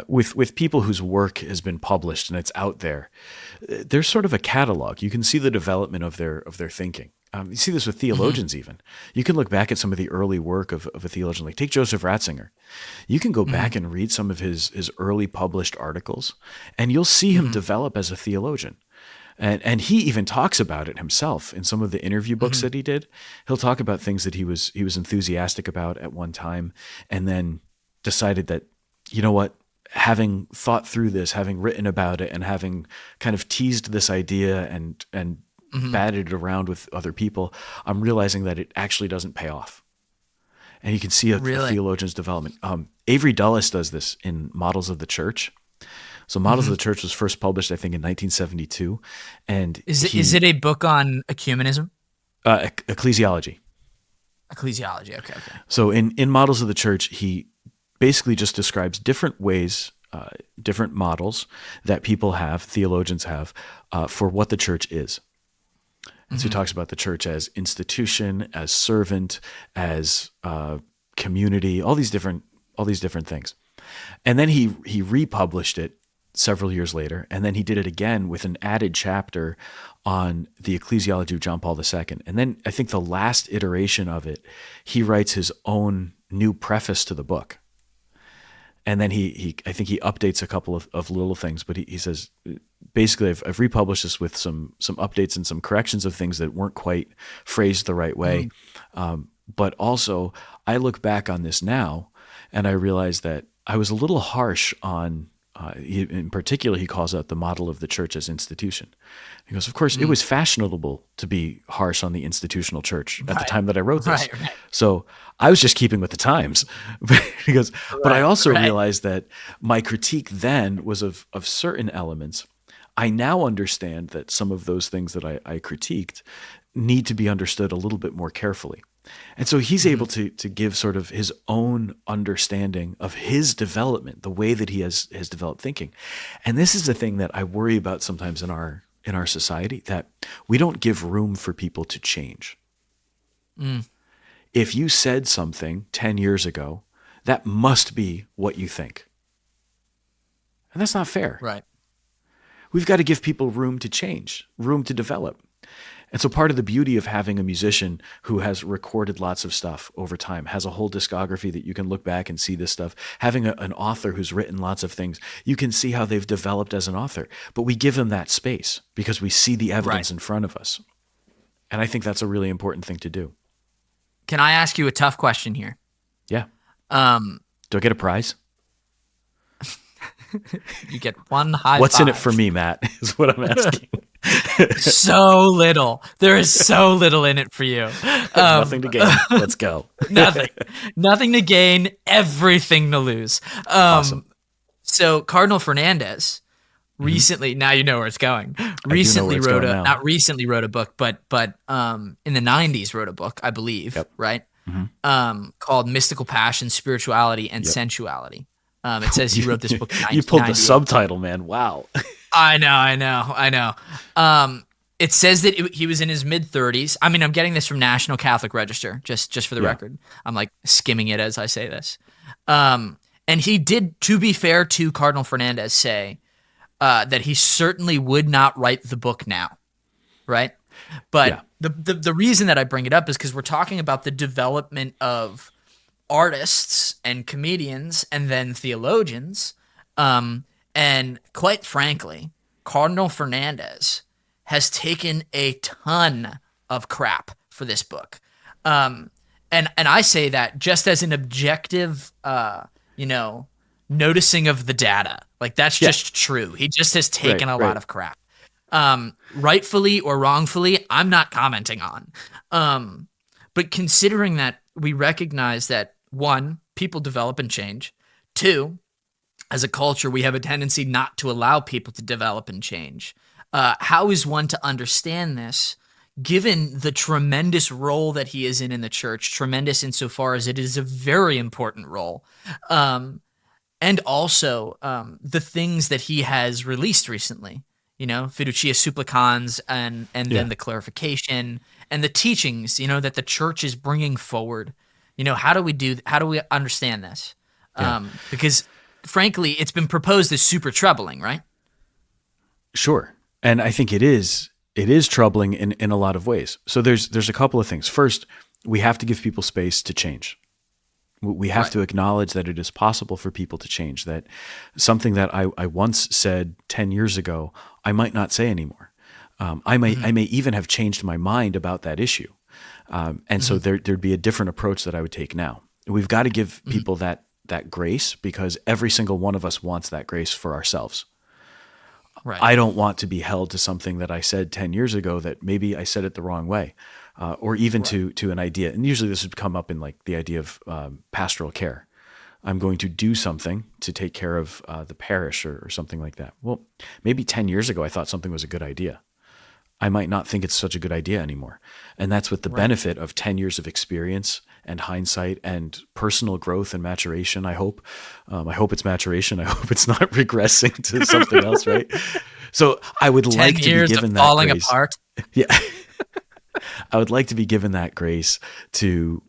with people whose work has been published and it's out there, there's sort of a catalog. You can see the development of their thinking. You see this with theologians even. You can look back at some of the early work of a theologian. Like take Joseph Ratzinger. You can go back and read some of his early published articles, and you'll see him develop as a theologian. And he even talks about it himself in some of the interview books that he did. He'll talk about things that he was enthusiastic about at one time, and then decided that, you know what, having thought through this, having written about it, and having kind of teased this idea and batted it around with other people, I'm realizing that it actually doesn't pay off. And you can see a theologian's development. Avery Dulles does this in Models of the Church. So Models of the Church was first published, I think, in 1972. And is it a book on ecumenism? Ecclesiology. Ecclesiology, okay. So in Models of the Church, he basically just describes different ways, different models that people have, theologians have, for what the church is. And so he talks about the church as institution, as servant, as community, all these different things. And then he republished it several years later, and then he did it again with an added chapter on the ecclesiology of John Paul II. And then I think the last iteration of it, he writes his own new preface to the book. And then I think he updates a couple of little things, but he says, basically, I've republished this with some updates and some corrections of things that weren't quite phrased the right way. But also, I look back on this now, and I realize that I was a little harsh on, in particular, he calls out the model of the church as institution. He goes, of course, it was fashionable to be harsh on the institutional church at the time that I wrote this. Right. So I was just keeping with the times. He goes, but I also realized that my critique then was of certain elements. I now understand that some of those things that I critiqued need to be understood a little bit more carefully. And so he's able to give sort of his own understanding of his development, the way that he has developed thinking. And this is the thing that I worry about sometimes in our society, that we don't give room for people to change. If you said something 10 years ago, that must be what you think. And that's not fair. Right. We've got to give people room to change, room to develop. And so part of the beauty of having a musician who has recorded lots of stuff over time, has a whole discography that you can look back and see this stuff, having an author who's written lots of things, you can see how they've developed as an author. But we give them that space because we see the evidence in front of us. And I think that's a really important thing to do. Can I ask you a tough question here? Yeah. Do I get a prize? You get one high What's five. in it for me, Matt, is what I'm asking. So little. There is so little in it for you. Nothing to gain. Let's go. Nothing to gain, everything to lose. Awesome. So Cardinal Fernandez recently, now you know where it's going. Recently wrote a book, but in the 90s wrote a book, I believe, right? Called Mystical Passion, Spirituality, and Sensuality. It says he wrote this book in 1998. You pulled the subtitle, man. Wow. I know. It says that he was in his mid-30s. I mean, I'm getting this from National Catholic Register, just for the record. I'm like skimming it as I say this. And he did, to be fair to Cardinal Fernandez, say that he certainly would not write the book now, right? But the reason that I bring it up is because we're talking about the development of artists and comedians and then theologians. And quite frankly, Cardinal Fernandez has taken a ton of crap for this book. And I say that just as an objective, noticing of the data. Like that's just true. He just has taken a lot of crap. Rightfully or wrongfully, I'm not commenting on. But considering that we recognize that, one, people develop and change. Two, as a culture, we have a tendency not to allow people to develop and change. How is one to understand this, given the tremendous role that he is in the church, tremendous insofar as it is a very important role, and also the things that he has released recently, Fiducia Supplicans and then the clarification and the teachings, that the church is bringing forward. How do we understand this? Because frankly, it's been proposed as super troubling, right? Sure. And I think it is troubling in a lot of ways. So there's a couple of things. First, we have to give people space to change. We have to acknowledge that it is possible for people to change, that something that I once said 10 years ago, I might not say anymore. I may even have changed my mind about that issue. And so there'd be a different approach that I would take now. We've got to give people that grace, because every single one of us wants that grace for ourselves. Right. I don't want to be held to something that I said 10 years ago that maybe I said it the wrong way, or even to an idea. And usually this would come up in like the idea of pastoral care. I'm going to do something to take care of the parish or something like that. Well, maybe 10 years ago I thought something was a good idea. I might not think it's such a good idea anymore. And that's with the benefit of 10 years of experience and hindsight and personal growth and maturation, I hope. I hope it's maturation. I hope it's not regressing to something else, right? So I would like to be given that falling grace. Apart. Yeah. I would like to be given that grace to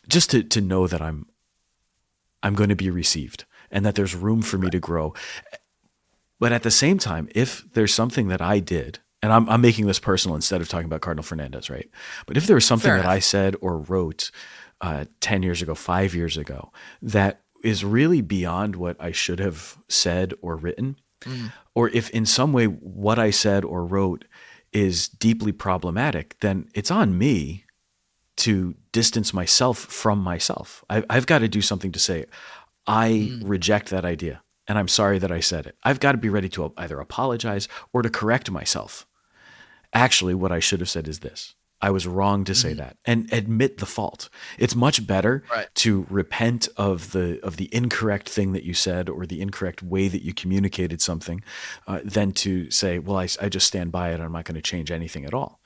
just to know that I'm I'm going to be received and that there's room for me to grow. But at the same time, if there's something that I did, and I'm making this personal instead of talking about Cardinal Fernandez, right? But if there was something that I said or wrote 10 years ago, 5 years ago, that is really beyond what I should have said or written, or if in some way what I said or wrote is deeply problematic, then it's on me to distance myself from myself. I've got to do something to say, I reject that idea. And I'm sorry that I said it. I've got to be ready to either apologize or to correct myself. Actually, what I should have said is this. I was wrong to say that, and admit the fault. It's much better to repent of the incorrect thing that you said or the incorrect way that you communicated something than to say, well, I just stand by it and I'm not going to change anything at all.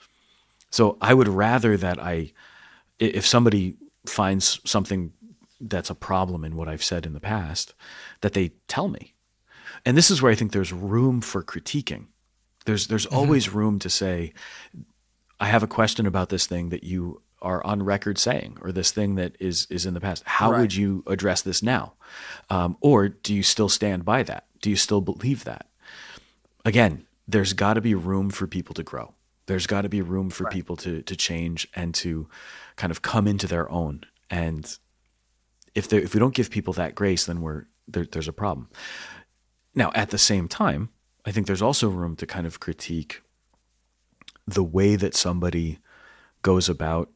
So I would rather that if somebody finds something that's a problem in what I've said in the past, that they tell me. And this is where I think there's room for critiquing. There's always room to say, I have a question about this thing that you are on record saying, or this thing that is in the past. How would you address this now? Or do you still stand by that? Do you still believe that? Again, there's got to be room for people to grow. There's got to be room for people to change and to kind of come into their own. And if we don't give people that grace, then there's a problem. Now, at the same time, I think there's also room to kind of critique the way that somebody goes about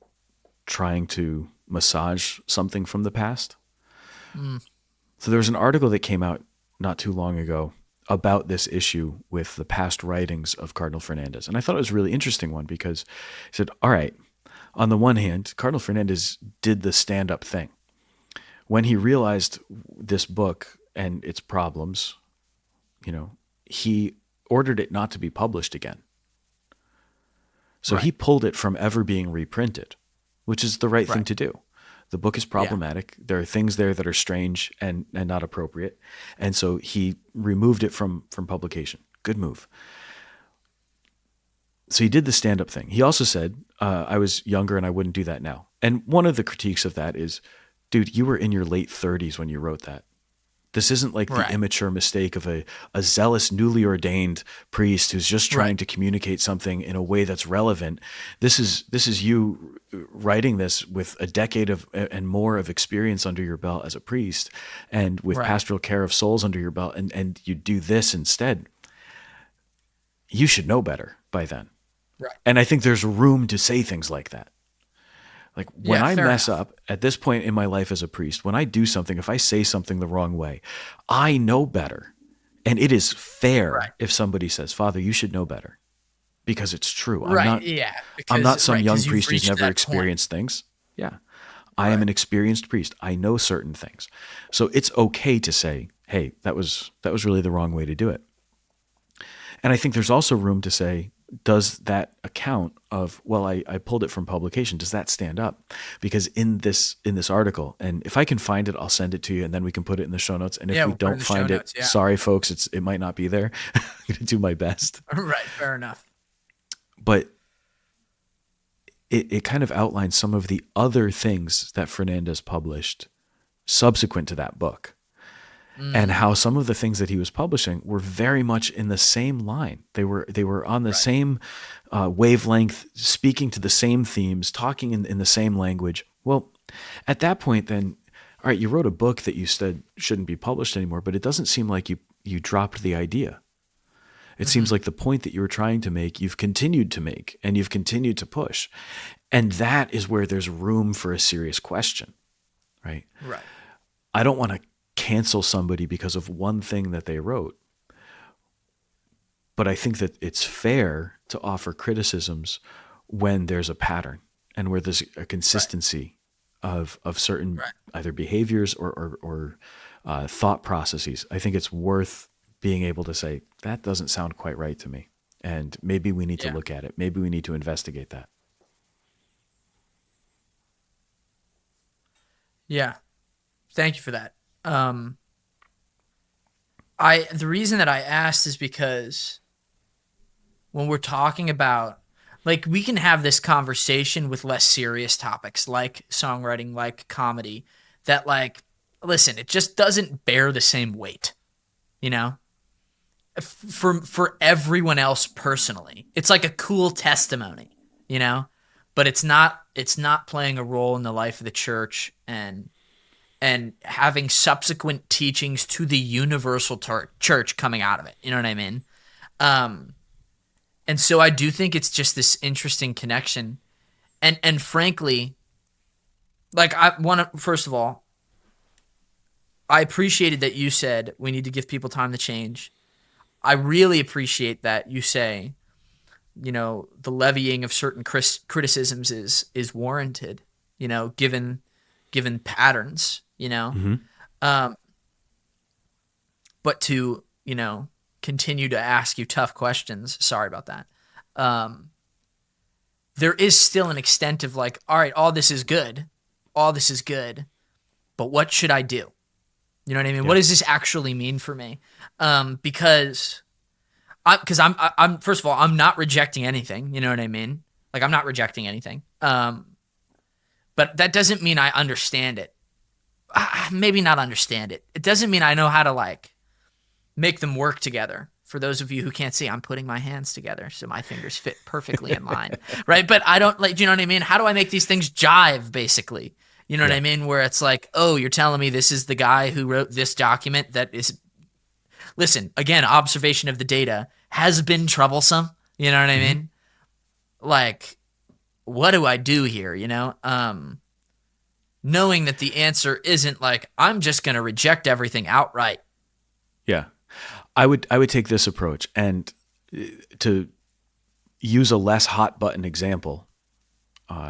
trying to massage something from the past. So there was an article that came out not too long ago about this issue with the past writings of Cardinal Fernandez. And I thought it was a really interesting one because he said, all right, on the one hand, Cardinal Fernandez did the stand-up thing. When he realized this book and its problems, he ordered it not to be published again. So he pulled it from ever being reprinted, which is the right thing to do. The book is problematic. Yeah. There are things there that are strange and not appropriate. And so he removed it from publication. Good move. So he did the stand-up thing. He also said, I was younger and I wouldn't do that now. And one of the critiques of that is, dude, you were in your late 30s when you wrote that. This isn't like the immature mistake of a zealous, newly ordained priest who's just trying to communicate something in a way that's relevant. This is you writing this with a decade of and more of experience under your belt as a priest, and with pastoral care of souls under your belt, and you do this instead. You should know better by then. Right. And I think there's room to say things like that. Like when I mess up at this point in my life as a priest, when I do something, if I say something the wrong way, I know better. And it is fair if somebody says, Father, you should know better, because it's true. I'm not some young priest who's never experienced things. Yeah. I am an experienced priest. I know certain things. So it's okay to say, hey, that was really the wrong way to do it. And I think there's also room to say, does that account of, well, I pulled it from publication, does that stand up? Because in this article, and if I can find it, I'll send it to you, and then we can put it in the show notes. And if we don't find it, sorry, folks, it might not be there. I'm going to do my best. Right, fair enough. But it kind of outlines some of the other things that Fernandez published subsequent to that book. And how some of the things that he was publishing were very much in the same line. They were on the same wavelength, speaking to the same themes, talking in the same language. Well, at that point then, all right, you wrote a book that you said shouldn't be published anymore, but it doesn't seem like you dropped the idea. It seems like the point that you were trying to make, you've continued to make, and you've continued to push. And that is where there's room for a serious question, right? Right. I don't want to cancel somebody because of one thing that they wrote. But I think that it's fair to offer criticisms when there's a pattern and where there's a consistency of certain either behaviors or thought processes. I think it's worth being able to say, that doesn't sound quite right to me. And maybe we need to look at it. Maybe we need to investigate that. Yeah. Thank you for that. The reason that I asked is because when we're talking about, like, we can have this conversation with less serious topics like songwriting, like comedy, that, like, listen, it just doesn't bear the same weight, you know, for everyone else personally. It's like a cool testimony, you know, but it's not playing a role in the life of the church and having subsequent teachings to the universal church coming out of it. You know what I mean? And so I do think it's just this interesting connection. And frankly, like first of all, I appreciated that you said we need to give people time to change. I really appreciate that you say, you know, the levying of certain criticisms is warranted, you know, given patterns, you know. Mm-hmm. But to, you know, continue to ask you tough questions, sorry about that. There is still an extent of like, all right, all this is good, but what should I do? You know what I mean? Yeah. What does this actually mean for me? Because I'm first of all, I'm not rejecting anything. You know what I mean? Like, I'm not rejecting anything. But that doesn't mean I understand it. Maybe not understand it. It doesn't mean I know how to like make them work together. For those of you who can't see, I'm putting my hands together so my fingers fit perfectly in line, right? But I don't like, do you know what I mean? How do I make these things jive, basically? You know what I mean? Where it's like, oh, you're telling me this is the guy who wrote this document that is, listen, again, observation of the data has been troublesome. You know what I mean? Like, what do I do here? You know, knowing that the answer isn't like, I'm just going to reject everything outright. Yeah. I would take this approach, and to use a less hot button example.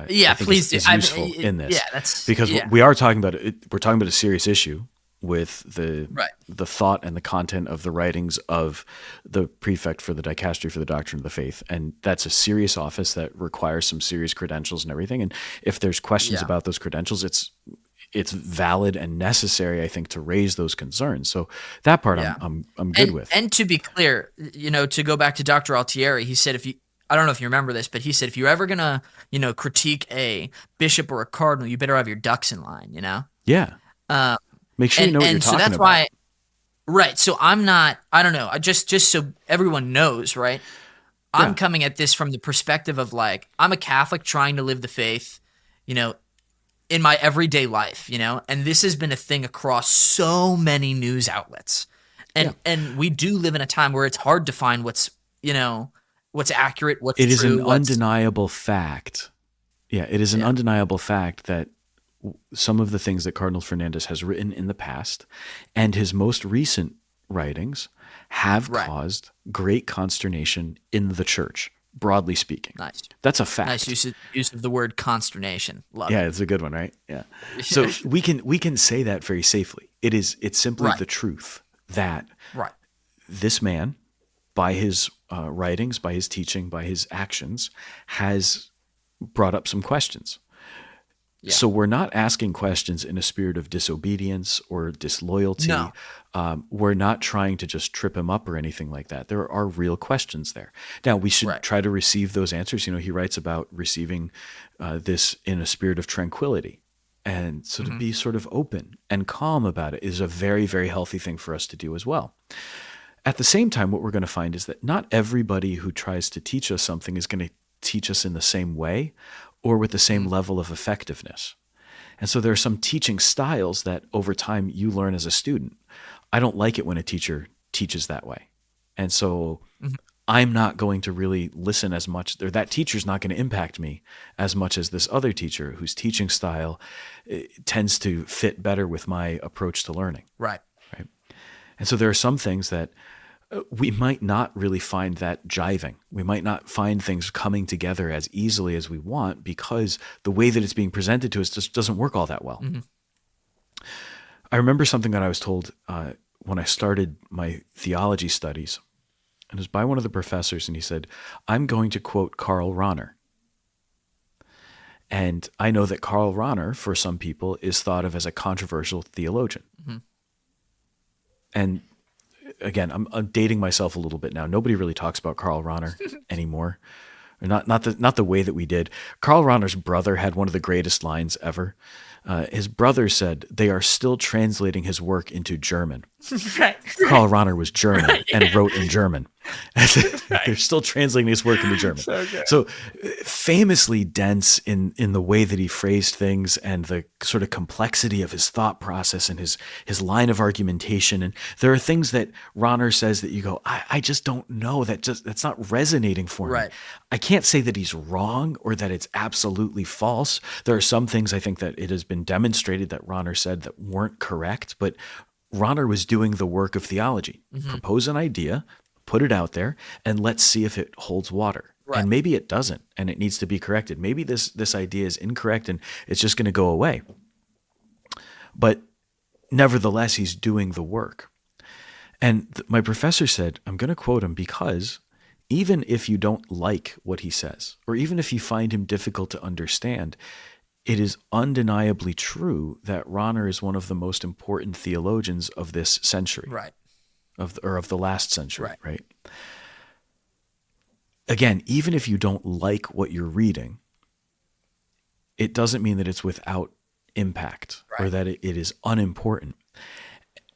Yeah, please do. Is useful in this. Yeah, that's because we are talking about it. We're talking about a serious issue with the thought and the content of the writings of the prefect for the dicastery for the doctrine of the faith, and that's a serious office that requires some serious credentials and everything. And if there's questions about those credentials, it's valid and necessary, I think, to raise those concerns. So that part I'm good with. And to be clear, you know, to go back to Dr. Altieri, he said, I don't know if you remember this, but he said, if you're ever going to, you know, critique a bishop or a cardinal, you better have your ducks in line, you know? Yeah. Make sure you know what you're talking about. So that's why, right. So I'm not, I don't know, just so everyone knows, right? I'm coming at this from the perspective of like, I'm a Catholic trying to live the faith, you know, in my everyday life, you know, and this has been a thing across so many news outlets. And we do live in a time where it's hard to find what's, you know, what's accurate, what's true. It is an undeniable fact. Yeah, it is an undeniable fact that some of the things that Cardinal Fernandez has written in the past and his most recent writings have caused great consternation in the church, broadly speaking. Nice. That's a fact. Nice use of the word consternation. Love it. Yeah, it's a good one, right? Yeah. So we can say that very safely. It's simply the truth that this man, by his writings, by his teaching, by his actions, has brought up some questions. Yeah. So we're not asking questions in a spirit of disobedience or disloyalty. No. We're not trying to just trip him up or anything like that. There are real questions there. Now, we should try to receive those answers. You know, he writes about receiving this in a spirit of tranquility. And so to be sort of open and calm about it is a very, very healthy thing for us to do as well. At the same time, what we're going to find is that not everybody who tries to teach us something is going to teach us in the same way or with the same level of effectiveness. And so there are some teaching styles that over time you learn as a student. I don't like it when a teacher teaches that way. And so I'm not going to really listen as much, or that teacher's not going to impact me as much as this other teacher whose teaching style tends to fit better with my approach to learning. Right. And so there are some things that we might not really find that jiving. We might not find things coming together as easily as we want because the way that it's being presented to us just doesn't work all that well. I remember something that I was told when I started my theology studies, and it was by one of the professors, and he said, I'm going to quote Karl Rahner. And I know that Karl Rahner, for some people, is thought of as a controversial theologian. And again, I'm dating myself a little bit now. Nobody really talks about Karl Rahner anymore, or not the way that we did. Karl Rahner's brother had one of the greatest lines ever. His brother said they are still translating his work into German. Right. Karl Rahner was German Right, and yeah. wrote in German. They're still translating his work into German. So famously dense in the way that he phrased things and the sort of complexity of his thought process and his line of argumentation. And there are things that Rahner says that you go, I just don't know. That's not resonating for me. Right. I can't say that he's wrong or that it's absolutely false. There are some things I think that it has been demonstrated that Rahner said that weren't correct, but Rahner was doing the work of theology. Propose an idea, put it out there, and let's see if it holds water. Right. And maybe it doesn't, and it needs to be corrected. Maybe this idea is incorrect and it's just going to go away. But nevertheless, he's doing the work. And my professor said, I'm going to quote him because even if you don't like what he says, or even if you find him difficult to understand, it is undeniably true that Rahner is one of the most important theologians of this century, Right. of the last century, Right. right? Again, even if you don't like what you're reading, it doesn't mean that it's without impact or Right. that it is unimportant.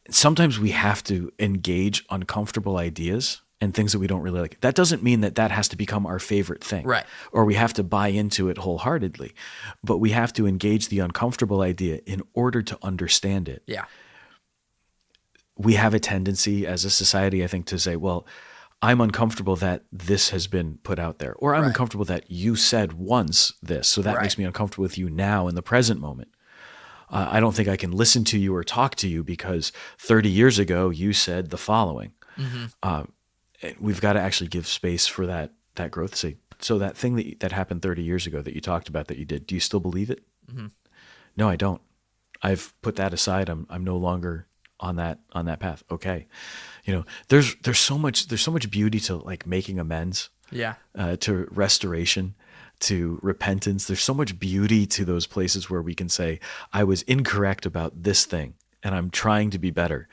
Sometimes we have to engage uncomfortable ideas and things that we don't really like. That doesn't mean that has to become our favorite thing, Right. or we have to buy into it wholeheartedly, but we have to engage the uncomfortable idea in order to understand it. Yeah. We have a tendency as a society, I think, to say, well, I'm uncomfortable that this has been put out there, or I'm Right. uncomfortable that you said once this, so that Right. makes me uncomfortable with you now in the present moment. I don't think I can listen to you or talk to you because 30 years ago you said the following. We've got to actually give space for that growth. Say, so that thing that happened 30 years ago that you talked about that you did, do you still believe it? No, I don't. I've put that aside. I'm no longer on that path. Okay. There's so much beauty to like making amends, Yeah. to restoration, to repentance. There's so much beauty to those places where we can say, I was incorrect about this thing and I'm trying to be better.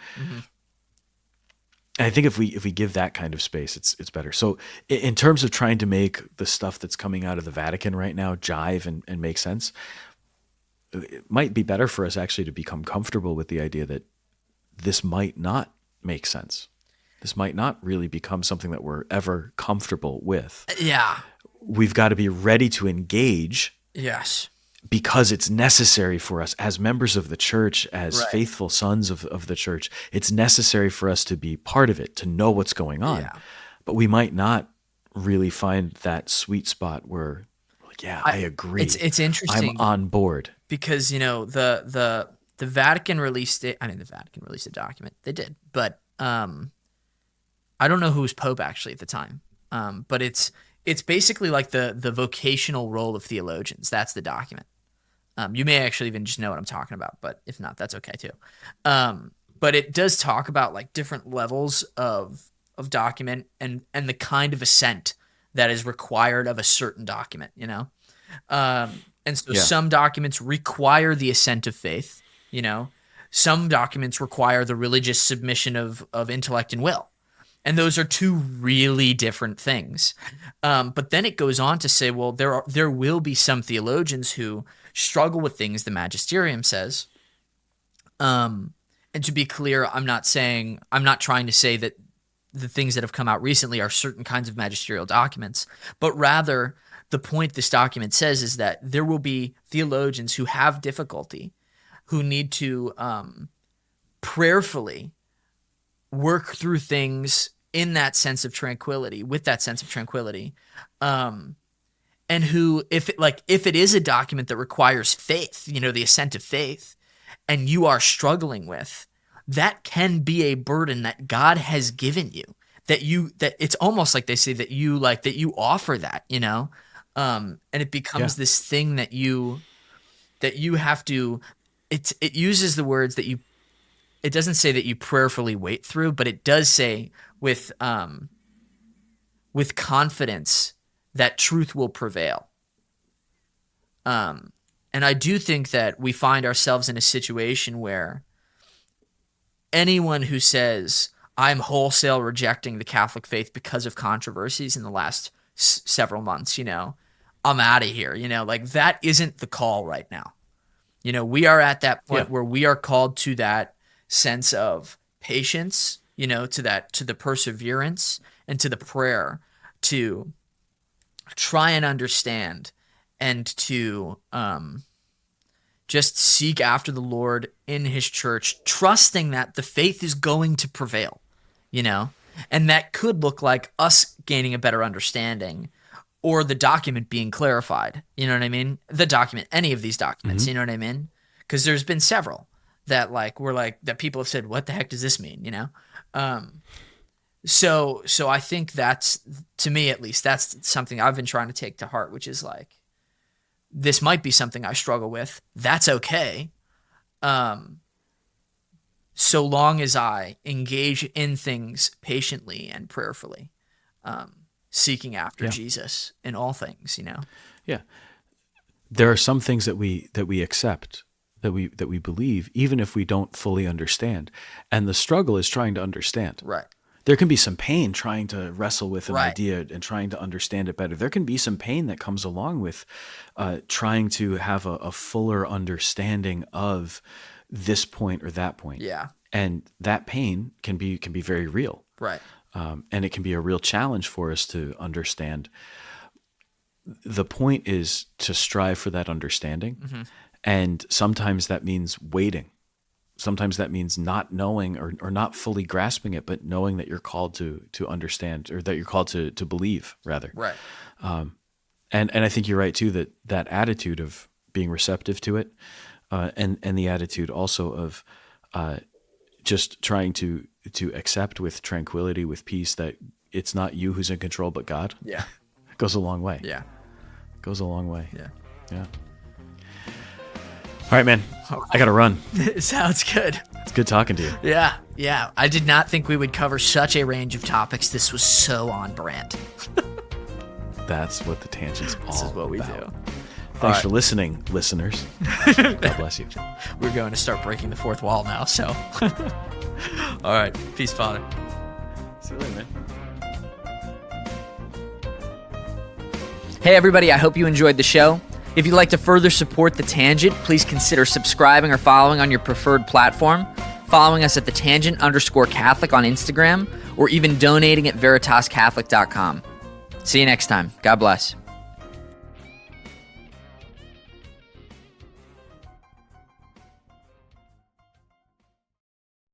And I think if we give that kind of space, it's better. So in terms of trying to make the stuff that's coming out of the Vatican right now jive and make sense, it might be better for us actually to become comfortable with the idea that this might not make sense. This might not really become something that we're ever comfortable with. Yeah. We've got to be ready to engage Yes. because it's necessary for us as members of the church, as Right. faithful sons of the church. It's necessary for us to be part of it, to know what's going on. Yeah. But we might not really find that sweet spot where, like, yeah, I agree. It's interesting. I'm on board. Because the Vatican released it. I mean, the Vatican released a document. They did, but I don't know who was Pope actually at the time. But it's basically like the vocational role of theologians. That's the document. You may actually even just know what I'm talking about, but if not, that's okay too. But it does talk about like different levels of document and the kind of assent that is required of a certain document. And so Yeah. some documents require the assent of faith. Some documents require the religious submission of intellect and will. And those are two really different things. But then it goes on to say, well, there will be some theologians who struggle with things the magisterium says. And to be clear, I'm not trying to say that the things that have come out recently are certain kinds of magisterial documents, but rather the point this document says is that there will be theologians who have difficulty, who need to prayerfully work through things in that sense of tranquility, with that sense of tranquility, and who, if it is a document that requires faith, the assent of faith, and you are struggling with, that can be a burden that God has given you. That it's almost like they say that you offer that, and it becomes this thing that you have to. It uses the words that you. It doesn't say that you prayerfully wait through, but it does say with confidence that truth will prevail. And I do think that we find ourselves in a situation where anyone who says, I'm wholesale rejecting the Catholic faith because of controversies in the last several months, I'm out of here, like that isn't the call right now. We are at that point where we are called to that sense of patience, to the perseverance and to the prayer to try and understand and to just seek after the Lord in his church, trusting that the faith is going to prevail, and that could look like us gaining a better understanding or the document being clarified. You know what I mean? The document, any of these documents, you know what I mean? Because there's been several that that people have said, what the heck does this mean? So I think that's, to me at least, that's something I've been trying to take to heart, which is this might be something I struggle with. That's okay. So long as I engage in things patiently and prayerfully, seeking after Jesus in all things, Yeah. There are some things that we accept, that we believe, even if we don't fully understand. And the struggle is trying to understand. Right. There can be some pain trying to wrestle with an Right. idea and trying to understand it better. There can be some pain that comes along with trying to have a fuller understanding of this point or that point. Yeah. And that pain can be very real. Right. And it can be a real challenge for us to understand. The point is to strive for that understanding. Mm-hmm. And sometimes that means waiting. Sometimes that means not knowing or not fully grasping it, but knowing that you're called to understand, or that you're called to believe, rather. Right. And I think you're right too, that attitude of being receptive to it, and the attitude also of just trying to accept with tranquility, with peace, that it's not you who's in control, but God. Yeah. It goes a long way. Yeah. It goes a long way. Yeah. Yeah. All right, man. I got to run. Sounds good. It's good talking to you. Yeah. Yeah. I did not think we would cover such a range of topics. This was so on brand. That's what the tangent's all about. This is what we do. Thanks for listening, listeners. God bless you. We're going to start breaking the fourth wall now, so. All right. Peace, Father. See you later, man. Hey, everybody. I hope you enjoyed the show. If you'd like to further support The Tangent, please consider subscribing or following on your preferred platform, following us at @thetangent_Catholic on Instagram, or even donating at veritascatholic.com. See you next time. God bless.